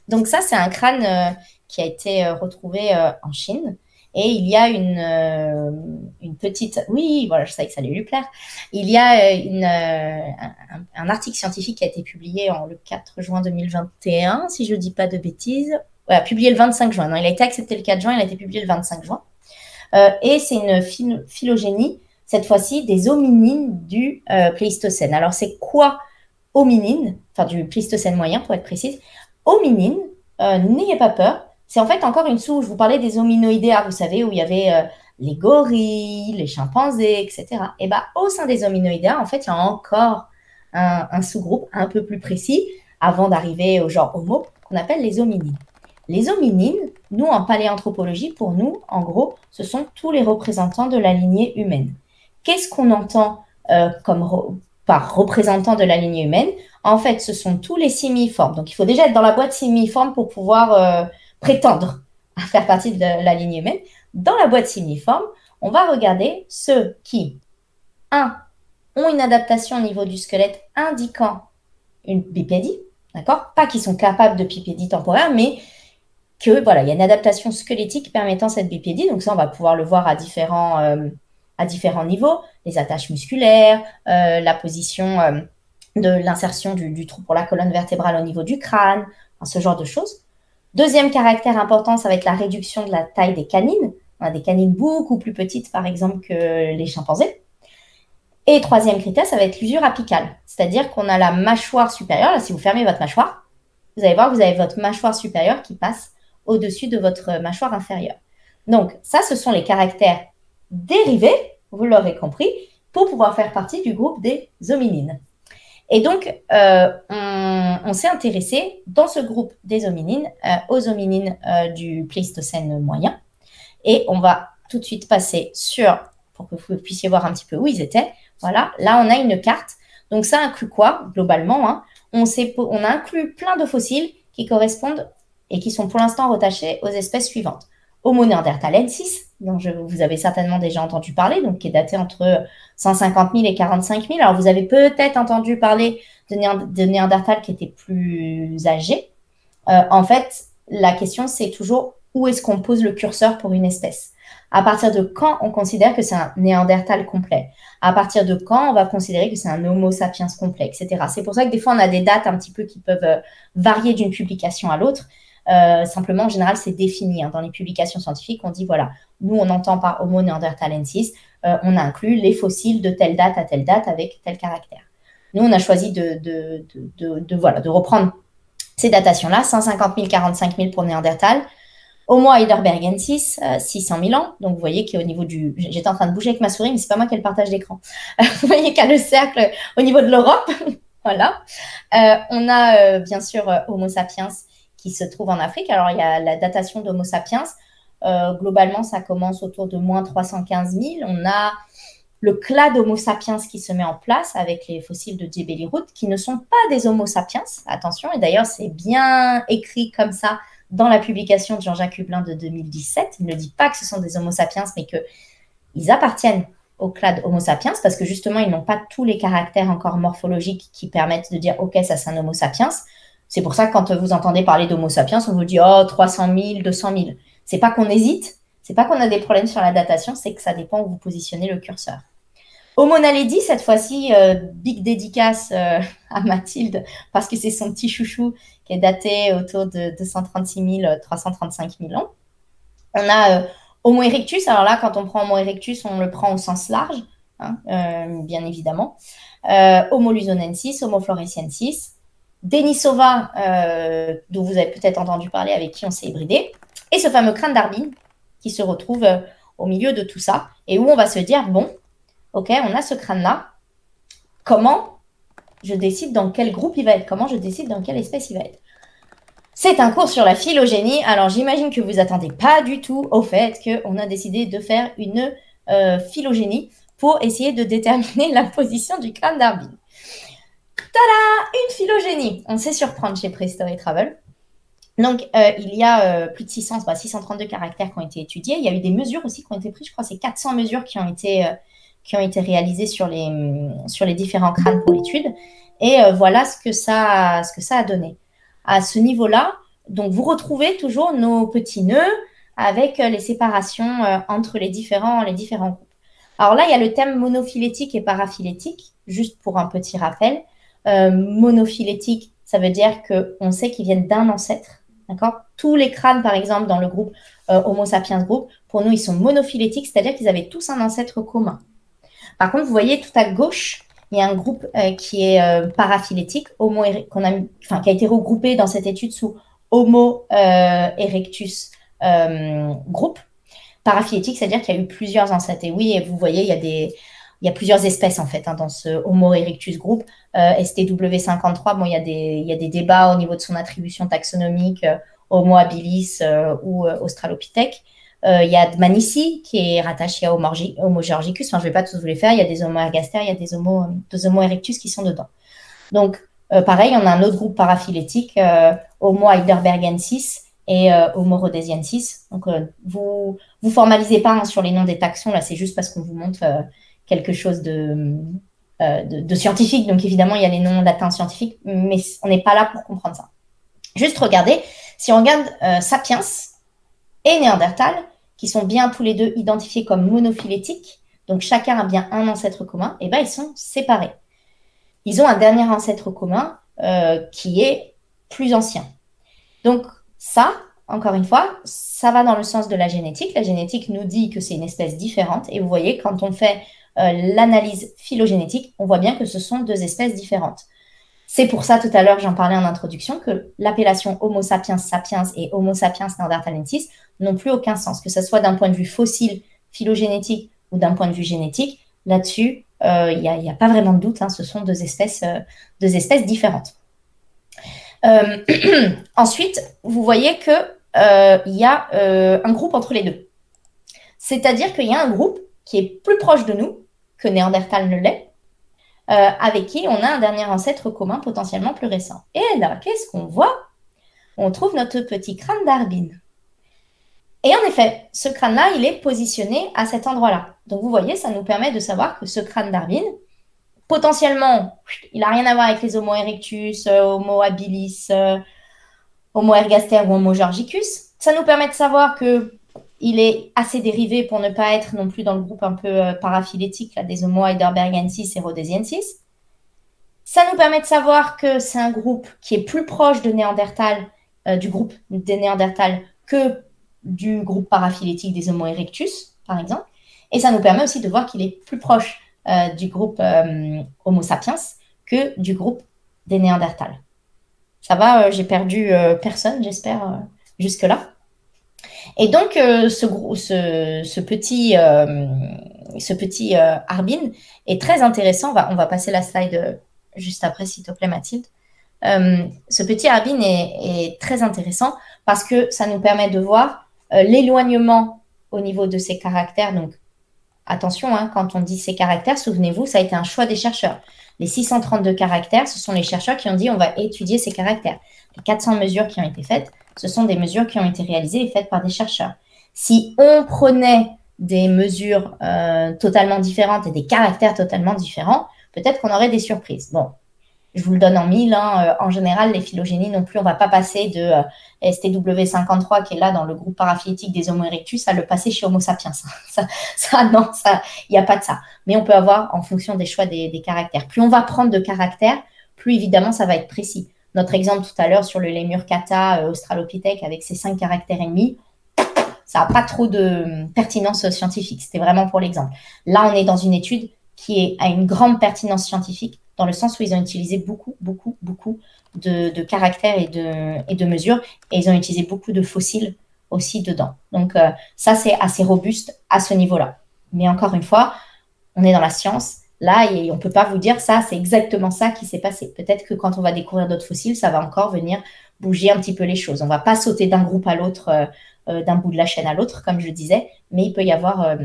Donc ça, c'est un crâne qui a été retrouvé en Chine. Et il y a une petite... Oui, voilà, je savais que ça allait lui plaire. Il y a un article scientifique qui a été publié le 4 juin 2021, si je ne dis pas de bêtises. Voilà, publié le 25 juin. Non, il a été accepté le 4 juin, il a été publié le 25 juin. Et c'est une phylogénie, cette fois-ci, des hominines du Pléistocène. Alors, c'est quoi hominine, enfin du Pléistocène moyen pour être précise? Hominine, n'ayez pas peur, c'est en fait encore une souche. Je vous parlais des hominoïdea, vous savez, où il y avait les gorilles, les chimpanzés, etc. Et bien, au sein des hominoïdea, en fait, il y a encore un sous-groupe un peu plus précis avant d'arriver au genre Homo, qu'on appelle les hominines. Les hominines, nous, en paléanthropologie, pour nous, en gros, ce sont tous les représentants de la lignée humaine. Qu'est-ce qu'on entend par représentant de la lignée humaine? En fait, ce sont tous les simiformes. Donc, il faut déjà être dans la boîte simiforme pour pouvoir prétendre à faire partie de la lignée humaine. Dans la boîte simiforme, on va regarder ceux qui, ont une adaptation au niveau du squelette indiquant une bipédie, d'accord? Pas qu'ils sont capables de bipédie temporaire, mais que voilà, il y a une adaptation squelettique permettant cette bipédie. Donc ça, on va pouvoir le voir à différents niveaux, les attaches musculaires, la position de l'insertion du trou pour la colonne vertébrale au niveau du crâne, enfin, ce genre de choses. Deuxième caractère important, ça va être la réduction de la taille des canines. On a des canines beaucoup plus petites, par exemple, que les chimpanzés. Et troisième critère, ça va être l'usure apicale, c'est-à-dire qu'on a la mâchoire supérieure. Là, si vous fermez votre mâchoire, vous allez voir que vous avez votre mâchoire supérieure qui passe au-dessus de votre mâchoire inférieure. Donc, ça, ce sont les caractères dérivés, vous l'aurez compris, pour pouvoir faire partie du groupe des hominines. Et donc, on s'est intéressé dans ce groupe des hominines aux hominines du Pléistocène moyen. Et on va tout de suite passer pour que vous puissiez voir un petit peu où ils étaient. Voilà, là, on a une carte. Donc, ça inclut quoi, globalement, hein? On a inclus plein de fossiles qui correspondent et qui sont pour l'instant rattachés aux espèces suivantes. Homo neanderthalensis, dont vous avez certainement déjà entendu parler, donc qui est daté entre 150 000 et 45 000. Alors, vous avez peut-être entendu parler de Néandertal qui était plus âgé. En fait, la question, c'est toujours où est-ce qu'on pose le curseur pour une espèce? À partir de quand on considère que c'est un Néandertal complet? À partir de quand on va considérer que c'est un Homo sapiens complet, etc. C'est pour ça que des fois, on a des dates un petit peu qui peuvent varier d'une publication à l'autre. Simplement, en général, c'est défini. Hein. Dans les publications scientifiques, on dit, voilà, nous, on entend par Homo neanderthalensis, on a inclus les fossiles de telle date à telle date avec tel caractère. Nous, on a choisi de reprendre ces datations-là, 150 000, 45 000 pour Néandertal, Homo heidelbergensis, 600 000 ans. Donc, vous voyez qu'au niveau du... J'étais en train de bouger avec ma souris, mais c'est pas moi qui ai le partage d'écran. Vous voyez qu'il y a le cercle au niveau de l'Europe. Voilà. On a, bien sûr, Homo sapiens qui se trouve en Afrique. Alors, il y a la datation d'Homo sapiens. Globalement, ça commence autour de moins 315 000. On a le clade Homo sapiens qui se met en place avec les fossiles de Djebeli-Rout, qui ne sont pas des Homo sapiens, attention. Et d'ailleurs, c'est bien écrit comme ça dans la publication de Jean-Jacques Hublin de 2017. Il ne dit pas que ce sont des Homo sapiens, mais qu'ils appartiennent au clade Homo sapiens, parce que justement, ils n'ont pas tous les caractères encore morphologiques qui permettent de dire « Ok, ça, c'est un Homo sapiens ». C'est pour ça que quand vous entendez parler d'Homo sapiens, on vous dit « Oh, 300 000, 200 000 ». C'est pas qu'on hésite, c'est pas qu'on a des problèmes sur la datation, c'est que ça dépend où vous positionnez le curseur. Homo naledi, cette fois-ci, big dédicace à Mathilde, parce que c'est son petit chouchou qui est daté autour de 236 000, 335 000 ans. On a Homo erectus. Alors là, quand on prend Homo erectus, on le prend au sens large, hein, bien évidemment. Homo luzonensis, Homo floresiensis, Denisova, dont vous avez peut-être entendu parler, avec qui on s'est hybridé, et ce fameux crâne d'Arbin qui se retrouve au milieu de tout ça, et où on va se dire, bon, ok, on a ce crâne-là, comment je décide dans quel groupe il va être, comment je décide dans quelle espèce il va être. C'est un cours sur la phylogénie, alors j'imagine que vous attendez pas du tout au fait qu'on a décidé de faire une phylogénie pour essayer de déterminer la position du crâne d'Arbin. Une phylogénie. On sait surprendre chez Prehistory Travel. Donc, il y a plus de 632 caractères qui ont été étudiés. Il y a eu des mesures aussi qui ont été prises. Je crois que c'est 400 mesures qui ont été réalisées sur les différents crânes pour l'étude. Et voilà ce que ça a donné. À ce niveau-là, donc vous retrouvez toujours nos petits nœuds avec les séparations entre les différents groupes. Alors là, il y a le thème monophylétique et paraphylétique, juste pour un petit rappel. Monophylétique, ça veut dire qu'on sait qu'ils viennent d'un ancêtre. D'accord ? Tous les crânes, par exemple, dans le groupe Homo sapiens group, pour nous, ils sont monophylétiques, c'est-à-dire qu'ils avaient tous un ancêtre commun. Par contre, vous voyez tout à gauche, il y a un groupe qui est paraphylétique, qui a été regroupé dans cette étude sous Homo erectus group. Paraphylétique, c'est-à-dire qu'il y a eu plusieurs ancêtres. Et oui, vous voyez, il y a plusieurs espèces en fait dans ce Homo erectus group. STW53, bon, il y a des débats au niveau de son attribution taxonomique, Homo habilis ou Australopithèque. Il y a Dmanisi qui est rattaché à Homo georgicus. Enfin, je ne vais pas tous vous les faire. Il y a des Homo ergaster, il y a des Homo erectus qui sont dedans. Donc, pareil, on a un autre groupe paraphylétique, Homo heidelbergensis et Homo rhodesiensis. Donc, vous formalisez pas hein, sur les noms des taxons. Là, c'est juste parce qu'on vous montre quelque chose de scientifique. Donc, évidemment, il y a les noms latins scientifiques, mais on n'est pas là pour comprendre ça. Juste regardez, si on regarde Sapiens et Néandertal, qui sont bien tous les deux identifiés comme monophylétiques, donc chacun a bien un ancêtre commun, et bien ils sont séparés. Ils ont un dernier ancêtre commun qui est plus ancien. Donc ça, encore une fois, ça va dans le sens de la génétique. La génétique nous dit que c'est une espèce différente, et vous voyez, quand on fait l'analyse phylogénétique, on voit bien que ce sont deux espèces différentes. C'est pour ça, tout à l'heure, j'en parlais en introduction, que l'appellation Homo sapiens sapiens et Homo sapiens neanderthalensis n'ont plus aucun sens, que ce soit d'un point de vue fossile, phylogénétique ou d'un point de vue génétique. Là-dessus, il n'y a pas vraiment de doute, hein, ce sont deux espèces différentes. Ensuite, vous voyez qu'il y a un groupe entre les deux. C'est-à-dire qu'il y a un groupe qui est plus proche de nous que Néandertal ne l'est, avec qui on a un dernier ancêtre commun potentiellement plus récent. Et là, qu'est-ce qu'on voit ? On trouve notre petit crâne d'Arbin. Et en effet, ce crâne-là, il est positionné à cet endroit-là. Donc vous voyez, ça nous permet de savoir que ce crâne d'Arbin, potentiellement, il n'a rien à voir avec les Homo erectus, Homo habilis, Homo ergaster ou Homo georgicus. Ça nous permet de savoir qu'il est assez dérivé pour ne pas être non plus dans le groupe un peu paraphylétique là, des Homo heidelbergensis et rhodesiensis. Ça nous permet de savoir que c'est un groupe qui est plus proche de Néandertal, du groupe des Néandertals, que du groupe paraphylétique des Homo erectus, par exemple. Et ça nous permet aussi de voir qu'il est plus proche du groupe Homo sapiens que du groupe des Néandertals. Ça va, j'ai perdu personne, j'espère, jusque-là. Et donc, ce petit Arbin est très intéressant. On va passer la slide juste après, s'il te plaît, Mathilde. Ce petit Arbin est très intéressant parce que ça nous permet de voir l'éloignement au niveau de ces caractères. Donc, attention, hein, quand on dit ces caractères, souvenez-vous, ça a été un choix des chercheurs. Les 632 caractères, ce sont les chercheurs qui ont dit on va étudier ces caractères. Les 400 mesures qui ont été faites, ce sont des mesures qui ont été réalisées et faites par des chercheurs. Si on prenait des mesures totalement différentes et des caractères totalement différents, peut-être qu'on aurait des surprises. Bon, je vous le donne en mille. Hein. En général, les phylogénies non plus, on ne va pas passer de STW53 qui est là dans le groupe paraphylétique des Homo erectus à le passer chez Homo sapiens. Non, il n'y a pas de ça. Mais on peut avoir en fonction des choix des caractères. Plus on va prendre de caractères, plus évidemment ça va être précis. Notre exemple tout à l'heure sur le lémur kata australopithèque avec ses 5 caractères et demi, ça n'a pas trop de pertinence scientifique. C'était vraiment pour l'exemple. Là, on est dans une étude qui a une grande pertinence scientifique dans le sens où ils ont utilisé beaucoup de caractères et de mesures et ils ont utilisé beaucoup de fossiles aussi dedans. Donc, ça, c'est assez robuste à ce niveau-là. Mais encore une fois, on est dans la science. Là, et on ne peut pas vous dire ça, c'est exactement ça qui s'est passé. Peut-être que quand on va découvrir d'autres fossiles, ça va encore venir bouger un petit peu les choses. On ne va pas sauter d'un groupe à l'autre, d'un bout de la chaîne à l'autre, comme je le disais, mais il peut y avoir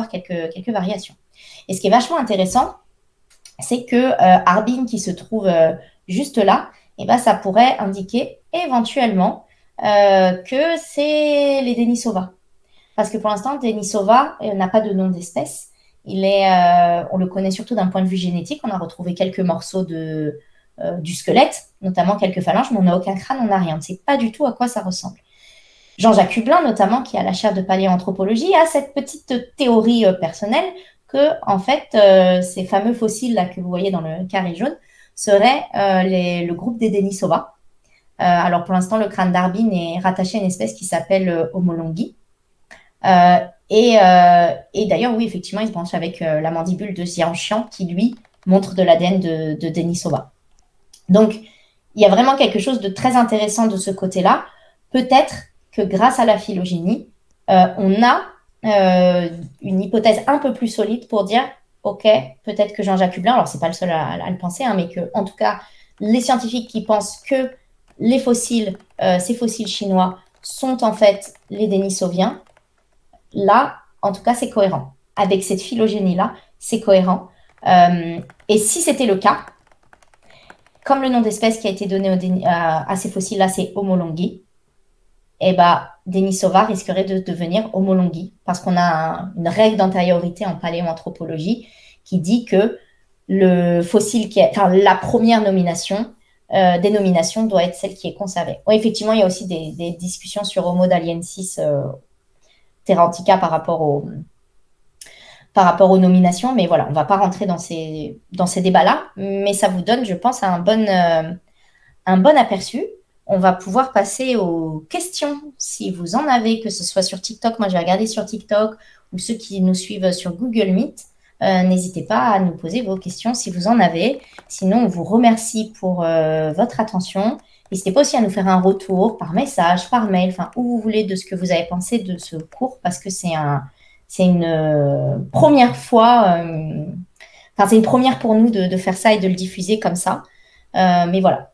quelques variations. Et ce qui est vachement intéressant, c'est que Harbin, qui se trouve juste là, eh ben, ça pourrait indiquer éventuellement que c'est les Denisova. Parce que pour l'instant, Denisova n'a pas de nom d'espèce. On le connaît surtout d'un point de vue génétique. On a retrouvé quelques morceaux du squelette, notamment quelques phalanges, mais on n'a aucun crâne, on n'a rien. On ne sait pas du tout à quoi ça ressemble. Jean-Jacques Hublin, notamment, qui a la chaire de paléanthropologie, a cette petite théorie personnelle que, en fait, ces fameux fossiles-là que vous voyez dans le carré jaune seraient le groupe des Denisova. Alors, pour l'instant, le crâne d'Harbin est rattaché à une espèce qui s'appelle Homolonghi. Et d'ailleurs, oui, effectivement, il se branche avec la mandibule de Xianxian qui, lui, montre de l'ADN de Denisova. Donc, il y a vraiment quelque chose de très intéressant de ce côté-là. Peut-être que grâce à la phylogénie, on a une hypothèse un peu plus solide pour dire, OK, peut-être que Jean-Jacques Hublin, alors c'est pas le seul à le penser, hein, mais que, en tout cas, les scientifiques qui pensent que les fossiles, ces fossiles chinois, sont en fait les Denisoviens, là, en tout cas, c'est cohérent. Avec cette phylogénie-là, c'est cohérent. Et si c'était le cas, comme le nom d'espèce qui a été donné à ces fossiles-là, c'est Homolonghi, eh ben, Denisova risquerait de devenir Homolonghi parce qu'on a une règle d'antériorité en paléoanthropologie qui dit que le fossile la première dénomination doit être celle qui est conservée. Oui, effectivement, il y a aussi des discussions sur Homo d'aliensis terra antica par rapport aux nominations, mais voilà, on ne va pas rentrer dans ces débats-là, mais ça vous donne, je pense, un bon aperçu. On va pouvoir passer aux questions, si vous en avez, que ce soit sur TikTok. Moi, je vais regarder sur TikTok, ou ceux qui nous suivent sur Google Meet. N'hésitez pas à nous poser vos questions si vous en avez. Sinon, on vous remercie pour votre attention. N'hésitez pas aussi à nous faire un retour par message, par mail, enfin, où vous voulez, de ce que vous avez pensé de ce cours, parce que c'est une première fois, c'est une première pour nous de faire ça et de le diffuser comme ça. Mais voilà,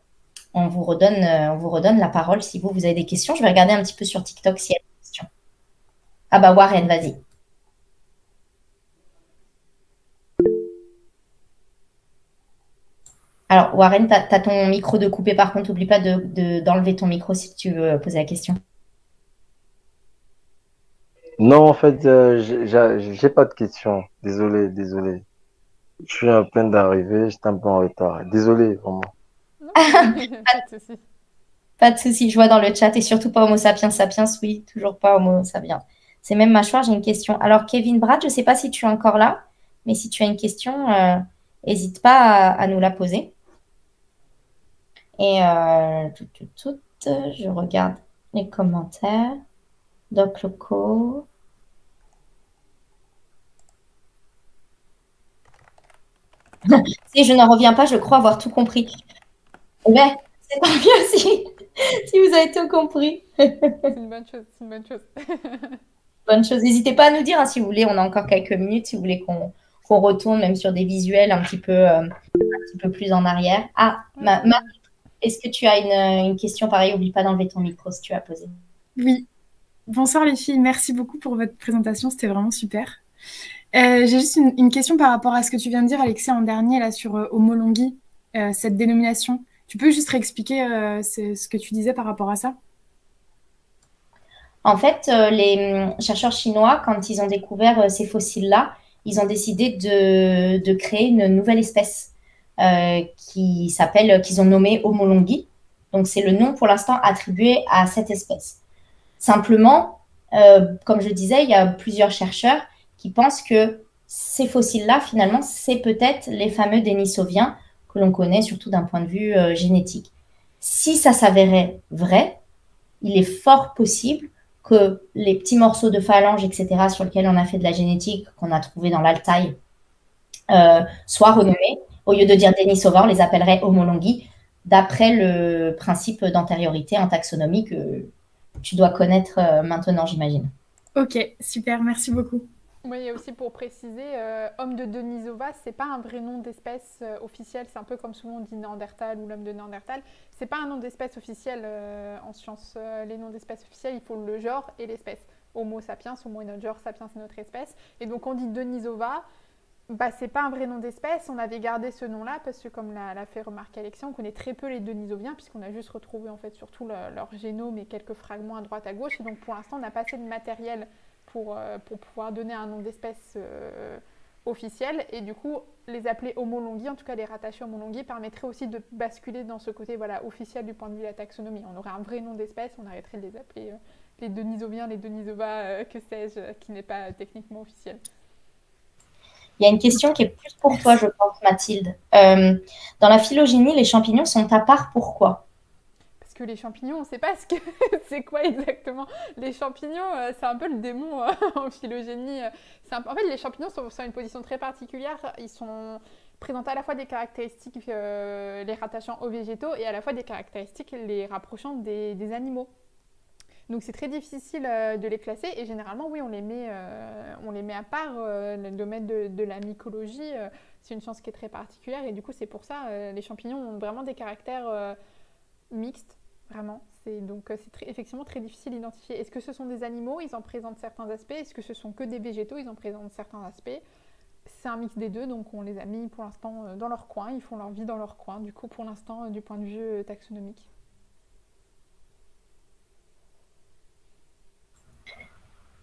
on vous redonne la parole si vous avez des questions. Je vais regarder un petit peu sur TikTok s'il y a des questions. Ah bah Warren, vas-y. Alors Warren, t'as ton micro de coupé par contre, n'oublie pas d'enlever ton micro si tu veux poser la question. Non, en fait, j'ai pas de questions. Désolé, désolé. Je suis à peine d'arriver, j'étais un peu en retard. Désolé, vraiment. Non, mais pas de souci. Pas de souci, je vois dans le chat et surtout pas Homo sapiens sapiens, oui, toujours pas Homo sapiens. C'est même mâchoire, j'ai une question. Alors Kevin Brad, je ne sais pas si tu es encore là, mais si tu as une question, n'hésite pas à nous la poser. Et je regarde les commentaires. Doc Loco. Si je n'en reviens pas, je crois avoir tout compris. Ouais, c'est pas bien si vous avez tout compris. C'est une bonne chose, c'est une bonne chose. Bonne chose. N'hésitez pas à nous dire hein, si vous voulez, on a encore quelques minutes, si vous voulez qu'on retourne même sur des visuels un petit peu plus en arrière. Ah, est-ce que tu as une question pareille? N'oublie pas d'enlever ton micro si tu as posé. Oui. Bonsoir les filles, merci beaucoup pour votre présentation, c'était vraiment super. J'ai juste une question par rapport à ce que tu viens de dire, Alexis, en dernier, là, sur Homolonghi, cette dénomination. Tu peux juste réexpliquer ce que tu disais par rapport à ça? En fait, les chercheurs chinois, quand ils ont découvert ces fossiles-là, ils ont décidé de créer une nouvelle espèce qu'ils ont nommée Homolonghi. Donc, c'est le nom pour l'instant attribué à cette espèce. Simplement, comme je disais, il y a plusieurs chercheurs qui pensent que ces fossiles-là, finalement, c'est peut-être les fameux Denisoviens que l'on connaît surtout d'un point de vue génétique. Si ça s'avérait vrai, il est fort possible que les petits morceaux de phalanges, etc., sur lesquels on a fait de la génétique, qu'on a trouvé dans l'Altaï, soient renommés. Au lieu de dire Denisova, on les appellerait Homolonghi, d'après le principe d'antériorité en taxonomie que tu dois connaître maintenant, j'imagine. Ok, super, merci beaucoup. Oui, il y a aussi pour préciser, homme de Denisova, c'est pas un vrai nom d'espèce officiel. C'est un peu comme souvent on dit Néandertal ou l'homme de Néandertal. C'est pas un nom d'espèce officiel en science. Les noms d'espèces officiels, il faut le genre et l'espèce. Homo sapiens, Homo est notre genre, sapiens c'est notre espèce. Et donc on dit Denisova Bah, c'est pas un vrai nom d'espèce, on avait gardé ce nom-là parce que comme l'a fait remarquer Alexia, on connaît très peu les denisoviens puisqu'on a juste retrouvé en fait surtout leur génome et quelques fragments à droite à gauche. Et donc pour l'instant on n'a pas assez de matériel pour pouvoir donner un nom d'espèce officiel. Et du coup les appeler homolonghi, en tout cas les rattacher homolonghi, permettrait aussi de basculer dans ce côté voilà, officiel du point de vue de la taxonomie. On aurait un vrai nom d'espèce, on arrêterait de les appeler les denisoviens, les denisova, que sais-je, qui n'est pas techniquement officiel. Il y a une question qui est plus pour toi, je pense, Mathilde. Dans la phylogénie, les champignons sont à part, pourquoi? Parce que les champignons, on ne sait pas ce que c'est quoi exactement. Les champignons, c'est un peu le démon en phylogénie. En fait, les champignons sont dans une position très particulière. Ils sont présentent à la fois des caractéristiques les rattachant aux végétaux et à la fois des caractéristiques les rapprochant des animaux. Donc c'est très difficile de les classer et généralement oui on les met à part. Le domaine de la mycologie, c'est une science qui est très particulière et du coup c'est pour ça les champignons ont vraiment des caractères mixtes, vraiment. Donc c'est effectivement très difficile d'identifier. Est-ce que ce sont des animaux? Ils en présentent certains aspects. Est-ce que ce sont que des végétaux? Ils en présentent certains aspects. C'est un mix des deux, donc on les a mis pour l'instant dans leur coin. Ils font leur vie dans leur coin, du coup pour l'instant du point de vue taxonomique.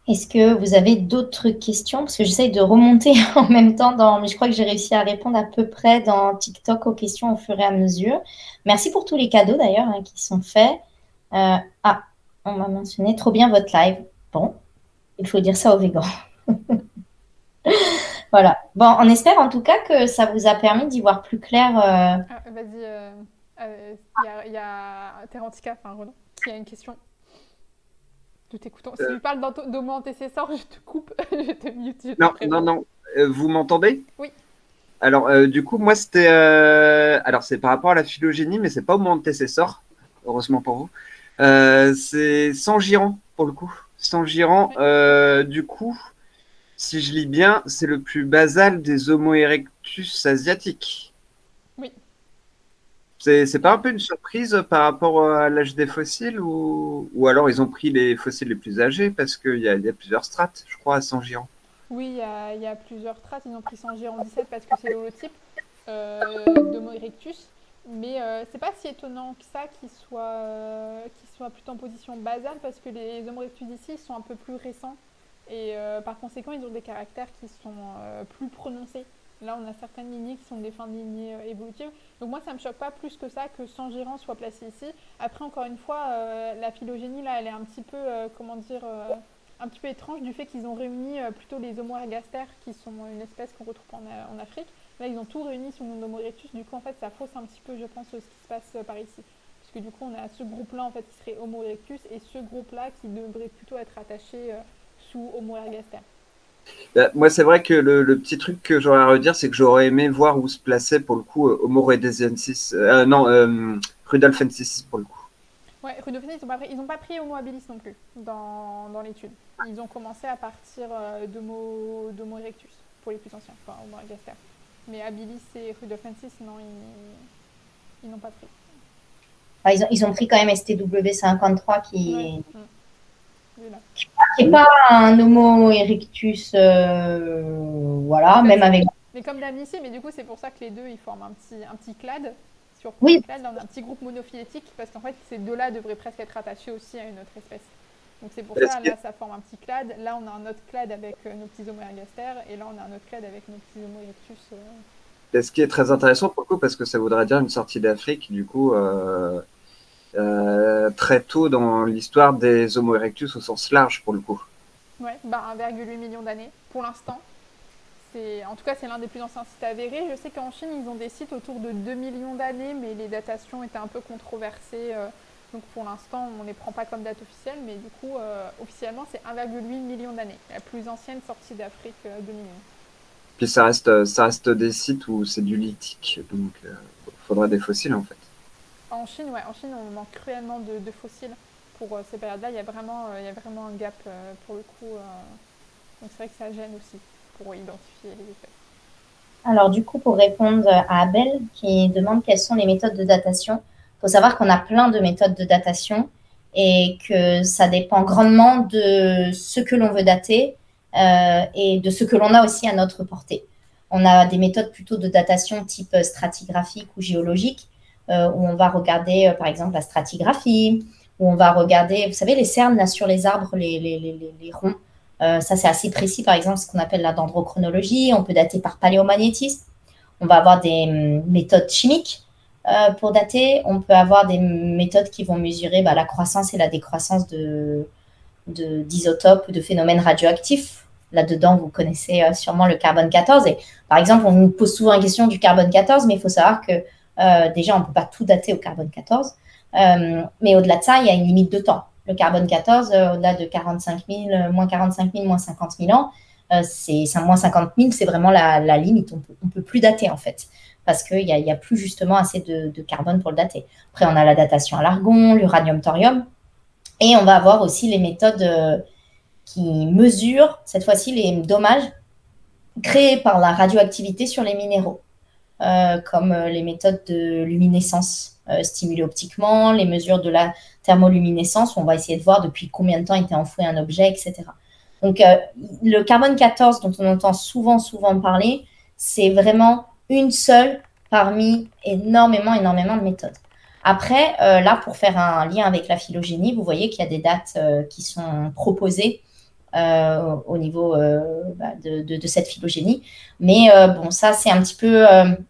Est-ce que vous avez d'autres questions? Parce que j'essaye de remonter en même temps, mais je crois que j'ai réussi à répondre à peu près dans TikTok aux questions au fur et à mesure. Merci pour tous les cadeaux d'ailleurs qui sont faits. On m'a mentionné trop bien votre live. Bon, il faut dire ça aux végans. Voilà. Bon, on espère en tout cas que ça vous a permis d'y voir plus clair. Vas-y, il y a Terentika, enfin Roland, qui a une question. Nous t'écoutons. Si tu parles d'homo antécessor, je te coupe, je te mute. Non. Vous m'entendez? Oui. Alors, du coup, moi, c'était... Alors, c'est par rapport à la phylogénie, mais c'est pas homo antécessor, heureusement pour vous. C'est sans giron, pour le coup. Sans giron, oui. Du coup, si je lis bien, c'est le plus basal des Homo erectus asiatiques. Oui. C'est pas un peu une surprise par rapport à l'âge des fossiles ou alors ils ont pris les fossiles les plus âgés parce qu'il y a plusieurs strates, je crois, à Sangiran. Oui, il y a plusieurs strates. Ils ont pris Sangiran 17 parce que c'est l'holotype d'Homo erectus. Mais c'est pas si étonnant que ça qu'ils soient plutôt en position basale parce que les Homo erectus ici sont un peu plus récents et par conséquent ils ont des caractères qui sont plus prononcés. Là, on a certaines lignées qui sont des fins de lignées évolutives. Donc moi, ça ne me choque pas plus que ça que Sangiran soit placé ici. Après, encore une fois, la phylogénie, là, elle est un petit peu, un petit peu étrange du fait qu'ils ont réuni plutôt les Homo ergaster, qui sont une espèce qu'on retrouve en Afrique. Là, ils ont tout réuni sous le nom d'Homo erectus. Du coup, en fait, ça fausse un petit peu, je pense, ce qui se passe par ici. Parce que du coup, on a ce groupe-là, en fait, qui serait Homo erectus, et ce groupe-là qui devrait plutôt être attaché sous Homo ergaster. Moi, c'est vrai que le petit truc que j'aurais à redire, c'est que j'aurais aimé voir où se plaçait pour le coup Homo rhodesiensis. Rudolfensis pour le coup. Ouais, Rudolfensis, ils n'ont pas pris Homo habilis non plus dans l'étude. Ils ont commencé à partir d'Homo erectus pour les plus anciens, enfin Homo ergaster. Mais habilis et Rudolfensis, non, ils n'ont pas pris. Enfin, ils ont pris quand même STW53 qui n'est pas un Homo erectus, voilà, même avec... Mais comme d'hab ici, mais du coup, c'est pour ça que les deux, ils forment un petit clade. Sur oui. Clade, là, on a un petit groupe monophylétique, parce qu'en fait, ces deux-là devraient presque être attachés aussi à une autre espèce. Donc c'est pour ça, là, ça forme un petit clade. Là, on a un autre clade avec nos petits Homo ergaster, et là, on a un autre clade avec nos petits Homo erectus. Ce qui est très intéressant pour le coup, parce que ça voudrait dire une sortie d'Afrique, du coup... très tôt dans l'histoire des Homo erectus au sens large pour le coup. Ouais, 1,8 million d'années pour l'instant. En tout cas, c'est l'un des plus anciens sites avérés. Je sais qu'en Chine, ils ont des sites autour de 2 millions d'années, mais les datations étaient un peu controversées. Donc pour l'instant, on ne les prend pas comme date officielle, mais du coup, officiellement, c'est 1,8 million d'années. La plus ancienne sortie d'Afrique de millions. Puis ça reste des sites où c'est du lithique, donc il faudra des fossiles en fait. En Chine, on manque cruellement de fossiles pour ces périodes-là. Il y a vraiment un gap pour le coup. Donc c'est vrai que ça gêne aussi pour identifier les effets. Alors du coup, pour répondre à Abel qui demande quelles sont les méthodes de datation, il faut savoir qu'on a plein de méthodes de datation et que ça dépend grandement de ce que l'on veut dater et de ce que l'on a aussi à notre portée. On a des méthodes plutôt de datation type stratigraphique ou géologique, où on va regarder, par exemple, la stratigraphie, où on va regarder, vous savez, les cernes là, sur les arbres, les ronds. Ça, c'est assez précis, par exemple, ce qu'on appelle la dendrochronologie. On peut dater par paléomagnétisme. On va avoir des méthodes chimiques pour dater. On peut avoir des méthodes qui vont mesurer la croissance et la décroissance d'isotopes ou de phénomènes radioactifs. Là-dedans, vous connaissez sûrement le carbone 14. Et, par exemple, on nous pose souvent la question du carbone 14, mais il faut savoir que déjà, on ne peut pas tout dater au carbone 14. Mais au-delà de ça, il y a une limite de temps. Le carbone 14, au-delà de 45 000, moins 45 000, moins 50 000 ans, c'est moins 50 000, c'est vraiment la limite. On ne peut plus dater, en fait, parce qu'il n'y a plus justement assez de carbone pour le dater. Après, on a la datation à l'argon, l'uranium-thorium, et on va avoir aussi les méthodes qui mesurent, cette fois-ci, les dommages créés par la radioactivité sur les minéraux, comme les méthodes de luminescence stimulée optiquement, les mesures de la thermoluminescence, où on va essayer de voir depuis combien de temps était enfoui un objet, etc. Donc, le carbone 14, dont on entend souvent parler, c'est vraiment une seule parmi énormément de méthodes. Après, là, pour faire un lien avec la phylogénie, vous voyez qu'il y a des dates qui sont proposées au niveau de cette phylogénie. Mais bon, ça, c'est un petit peu...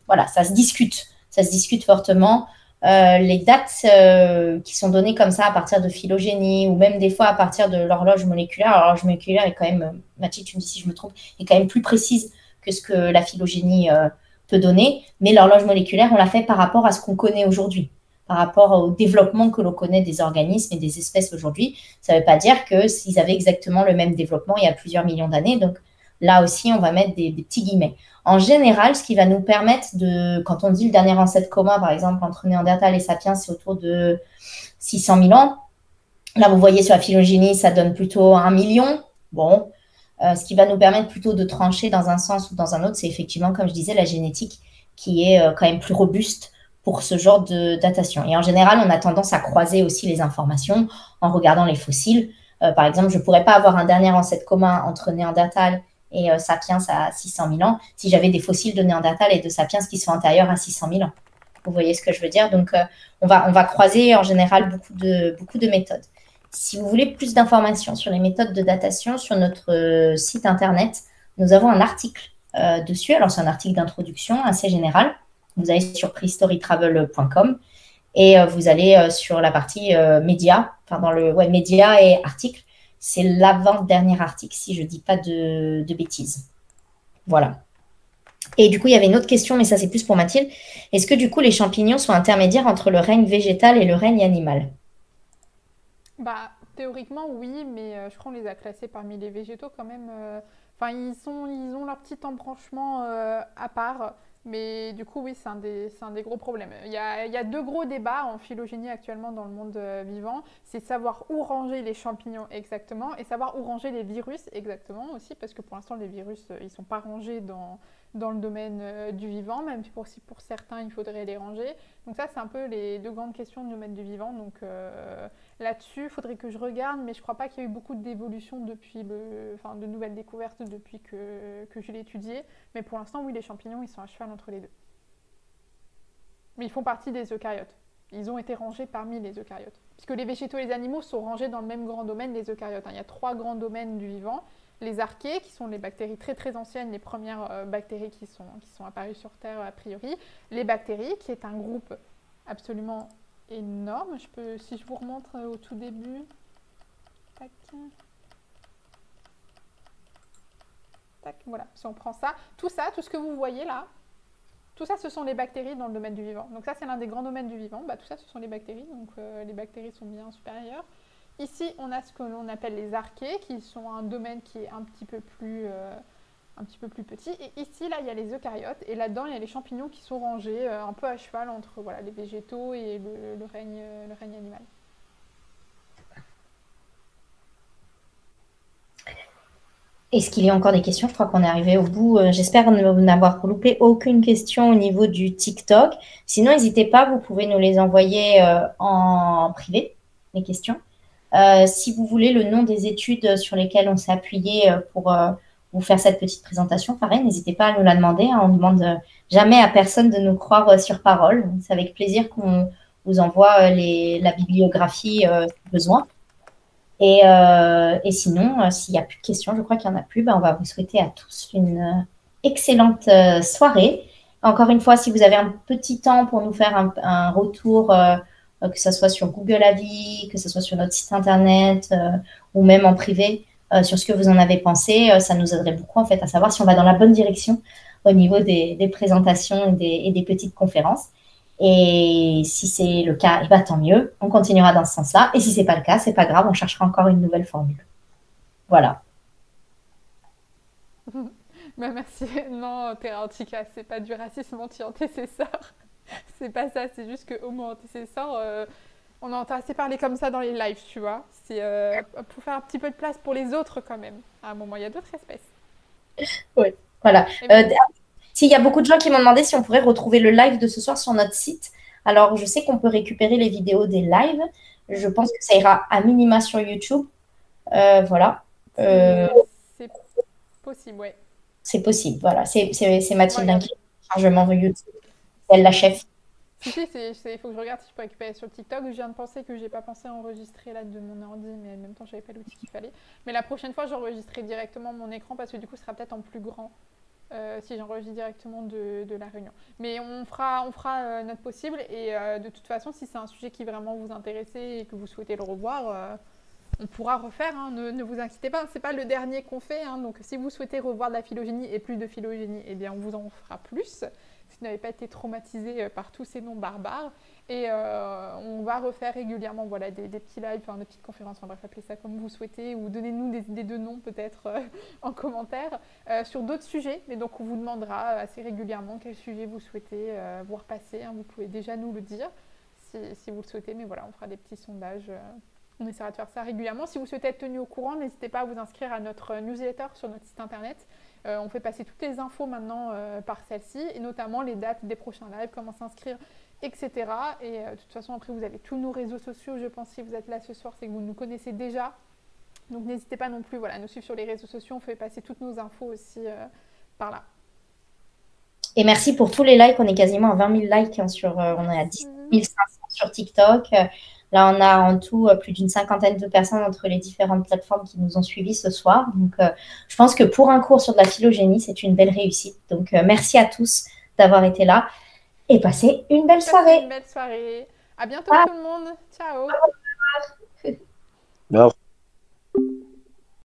voilà, ça se discute fortement. Les dates qui sont données comme ça à partir de phylogénie ou même des fois à partir de l'horloge moléculaire. L'horloge moléculaire est quand même, Mathilde, tu me dis si je me trompe, est quand même plus précise que ce que la phylogénie peut donner. Mais l'horloge moléculaire, on l'a fait par rapport à ce qu'on connaît aujourd'hui, par rapport au développement que l'on connaît des organismes et des espèces aujourd'hui. Ça ne veut pas dire que s'ils avaient exactement le même développement il y a plusieurs millions d'années. Donc là aussi, on va mettre des petits guillemets. En général, ce qui va nous permettre de, quand on dit le dernier ancêtre commun, par exemple, entre Néandertal et Sapiens, c'est autour de 600 000 ans. Là, vous voyez sur la phylogénie, ça donne plutôt 1 million. Bon, ce qui va nous permettre plutôt de trancher dans un sens ou dans un autre, c'est effectivement, comme je disais, la génétique qui est quand même plus robuste pour ce genre de datation. Et en général, on a tendance à croiser aussi les informations en regardant les fossiles. Par exemple, je ne pourrais pas avoir un dernier ancêtre commun entre Néandertal et Sapiens à 600 000 ans si j'avais des fossiles de Néandertal et de Sapiens qui sont antérieurs à 600 000 ans. Vous voyez ce que je veux dire? Donc, on va croiser en général beaucoup de méthodes. Si vous voulez plus d'informations sur les méthodes de datation, sur notre site internet, nous avons un article dessus. Alors, c'est un article d'introduction assez général. Vous allez sur prehistorytravel.com et vous allez sur la partie médias, enfin dans le médias et articles. C'est l'avant-dernier article, si je ne dis pas de bêtises. Voilà. Et du coup, il y avait une autre question, mais ça, c'est plus pour Mathilde. Est-ce que du coup, les champignons sont intermédiaires entre le règne végétal et le règne animal? Théoriquement, oui, mais je crois qu'on les a classés parmi les végétaux quand même. Enfin, ils ont leur petit embranchement à part. Mais du coup, oui, c'est un des gros problèmes. Il y a deux gros débats en phylogénie actuellement dans le monde vivant. C'est savoir où ranger les champignons exactement et savoir où ranger les virus exactement aussi, parce que pour l'instant, les virus, ils ne sont pas rangés dans le domaine du vivant, même si pour certains, il faudrait les ranger. Donc ça, c'est un peu les deux grandes questions du domaine du vivant. Donc là-dessus, il faudrait que je regarde, mais je ne crois pas qu'il y a eu beaucoup d'évolution depuis de nouvelles découvertes depuis que je l'ai étudié. Mais pour l'instant, oui, les champignons, ils sont à cheval entre les deux. Mais ils font partie des eucaryotes. Ils ont été rangés parmi les eucaryotes. Puisque les végétaux et les animaux sont rangés dans le même grand domaine, les eucaryotes. Il y a 3 grands domaines du vivant. Les archées, qui sont les bactéries très très anciennes, les premières bactéries qui sont apparues sur Terre a priori. Les bactéries, qui est un groupe absolument énorme. Si je vous remontre au tout début. Tac. Tac, voilà, si on prend ça, tout ce que vous voyez là, tout ça, ce sont les bactéries dans le domaine du vivant. Donc ça, c'est l'un des grands domaines du vivant. Tout ça, ce sont les bactéries. Donc les bactéries sont bien supérieures. Ici, on a ce que l'on appelle les archées, qui sont un domaine qui est un petit peu plus petit. Et ici, là, il y a les eucaryotes. Et là-dedans, il y a les champignons qui sont rangés un peu à cheval entre les végétaux et le règne animal. Est-ce qu'il y a encore des questions? Je crois qu'on est arrivé au bout. J'espère n'avoir loupé aucune question au niveau du TikTok. Sinon, n'hésitez pas, vous pouvez nous les envoyer en privé, les questions. Si vous voulez le nom des études sur lesquelles on s'est appuyé pour vous faire cette petite présentation, pareil, n'hésitez pas à nous la demander. Hein. On ne demande jamais à personne de nous croire sur parole. C'est avec plaisir qu'on vous envoie la bibliographie si besoin. Et sinon, s'il n'y a plus de questions, je crois qu'il n'y en a plus, on va vous souhaiter à tous une excellente soirée. Encore une fois, si vous avez un petit temps pour nous faire un retour, que ce soit sur Google Avis, que ce soit sur notre site internet ou même en privé, sur ce que vous en avez pensé, ça nous aiderait beaucoup en fait à savoir si on va dans la bonne direction au niveau des présentations et des petites conférences. Et si c'est le cas, tant mieux, on continuera dans ce sens-là. Et si ce n'est pas le cas, ce n'est pas grave, on cherchera encore une nouvelle formule. Voilà. Merci. Non, Terra Antica, c'est pas du racisme anti-antécesseur. C'est pas ça, c'est juste que homo-antécesseur, on entend assez parler comme ça dans les lives, tu vois. C'est pour faire un petit peu de place pour les autres quand même. À un moment, il y a d'autres espèces. Oui, voilà. S'il y a beaucoup de gens qui m'ont demandé si on pourrait retrouver le live de ce soir sur notre site. Alors, je sais qu'on peut récupérer les vidéos des lives. Je pense que ça ira à minima sur YouTube. Voilà. C'est possible, oui. C'est possible, voilà. C'est Mathilde qui chargement YouTube. Elle la chef. Si, il faut que je regarde si je peux récupérer sur TikTok. Je viens de penser que je n'ai pas pensé à enregistrer là de mon ordi, mais en même temps, je n'avais pas l'outil qu'il fallait. Mais la prochaine fois, j'enregistrerai directement mon écran parce que du coup, ce sera peut-être en plus grand. Si j'enregistre directement de la réunion. Mais on fera notre possible et de toute façon, si c'est un sujet qui vraiment vous intéresse et que vous souhaitez le revoir, on pourra refaire, hein, ne vous inquiétez pas, c'est pas le dernier qu'on fait, hein, donc si vous souhaitez revoir de la phylogénie et plus de phylogénie, eh bien on vous en fera plus. Si vous n'avez pas été traumatisé par tous ces noms barbares. Et on va refaire régulièrement voilà, des petits lives, des petites conférences, bref, appelez ça comme vous souhaitez, ou donnez-nous des deux noms peut-être en commentaire sur d'autres sujets. Mais donc on vous demandera assez régulièrement quel sujet vous souhaitez voir passer. Hein, vous pouvez déjà nous le dire si vous le souhaitez, mais voilà, on fera des petits sondages. On essaiera de faire ça régulièrement. Si vous souhaitez être tenu au courant, n'hésitez pas à vous inscrire à notre newsletter sur notre site internet. On fait passer toutes les infos maintenant par celle-ci, et notamment les dates des prochains lives, comment s'inscrire, etc. Et de toute façon, après, vous avez tous nos réseaux sociaux. Je pense que si vous êtes là ce soir, c'est que vous nous connaissez déjà. Donc, n'hésitez pas non plus à nous suivre sur les réseaux sociaux. On fait passer toutes nos infos aussi par là. Et merci pour tous les likes. On est quasiment à 20 000 likes. On est à 10 500 sur TikTok. Là, on a en tout plus d'une cinquantaine de personnes entre les différentes plateformes qui nous ont suivis ce soir. Donc, je pense que pour un cours sur de la phylogénie, c'est une belle réussite. Donc, merci à tous d'avoir été là et passez une belle soirée. Une belle soirée. À bientôt tout le monde. Ciao. Merci.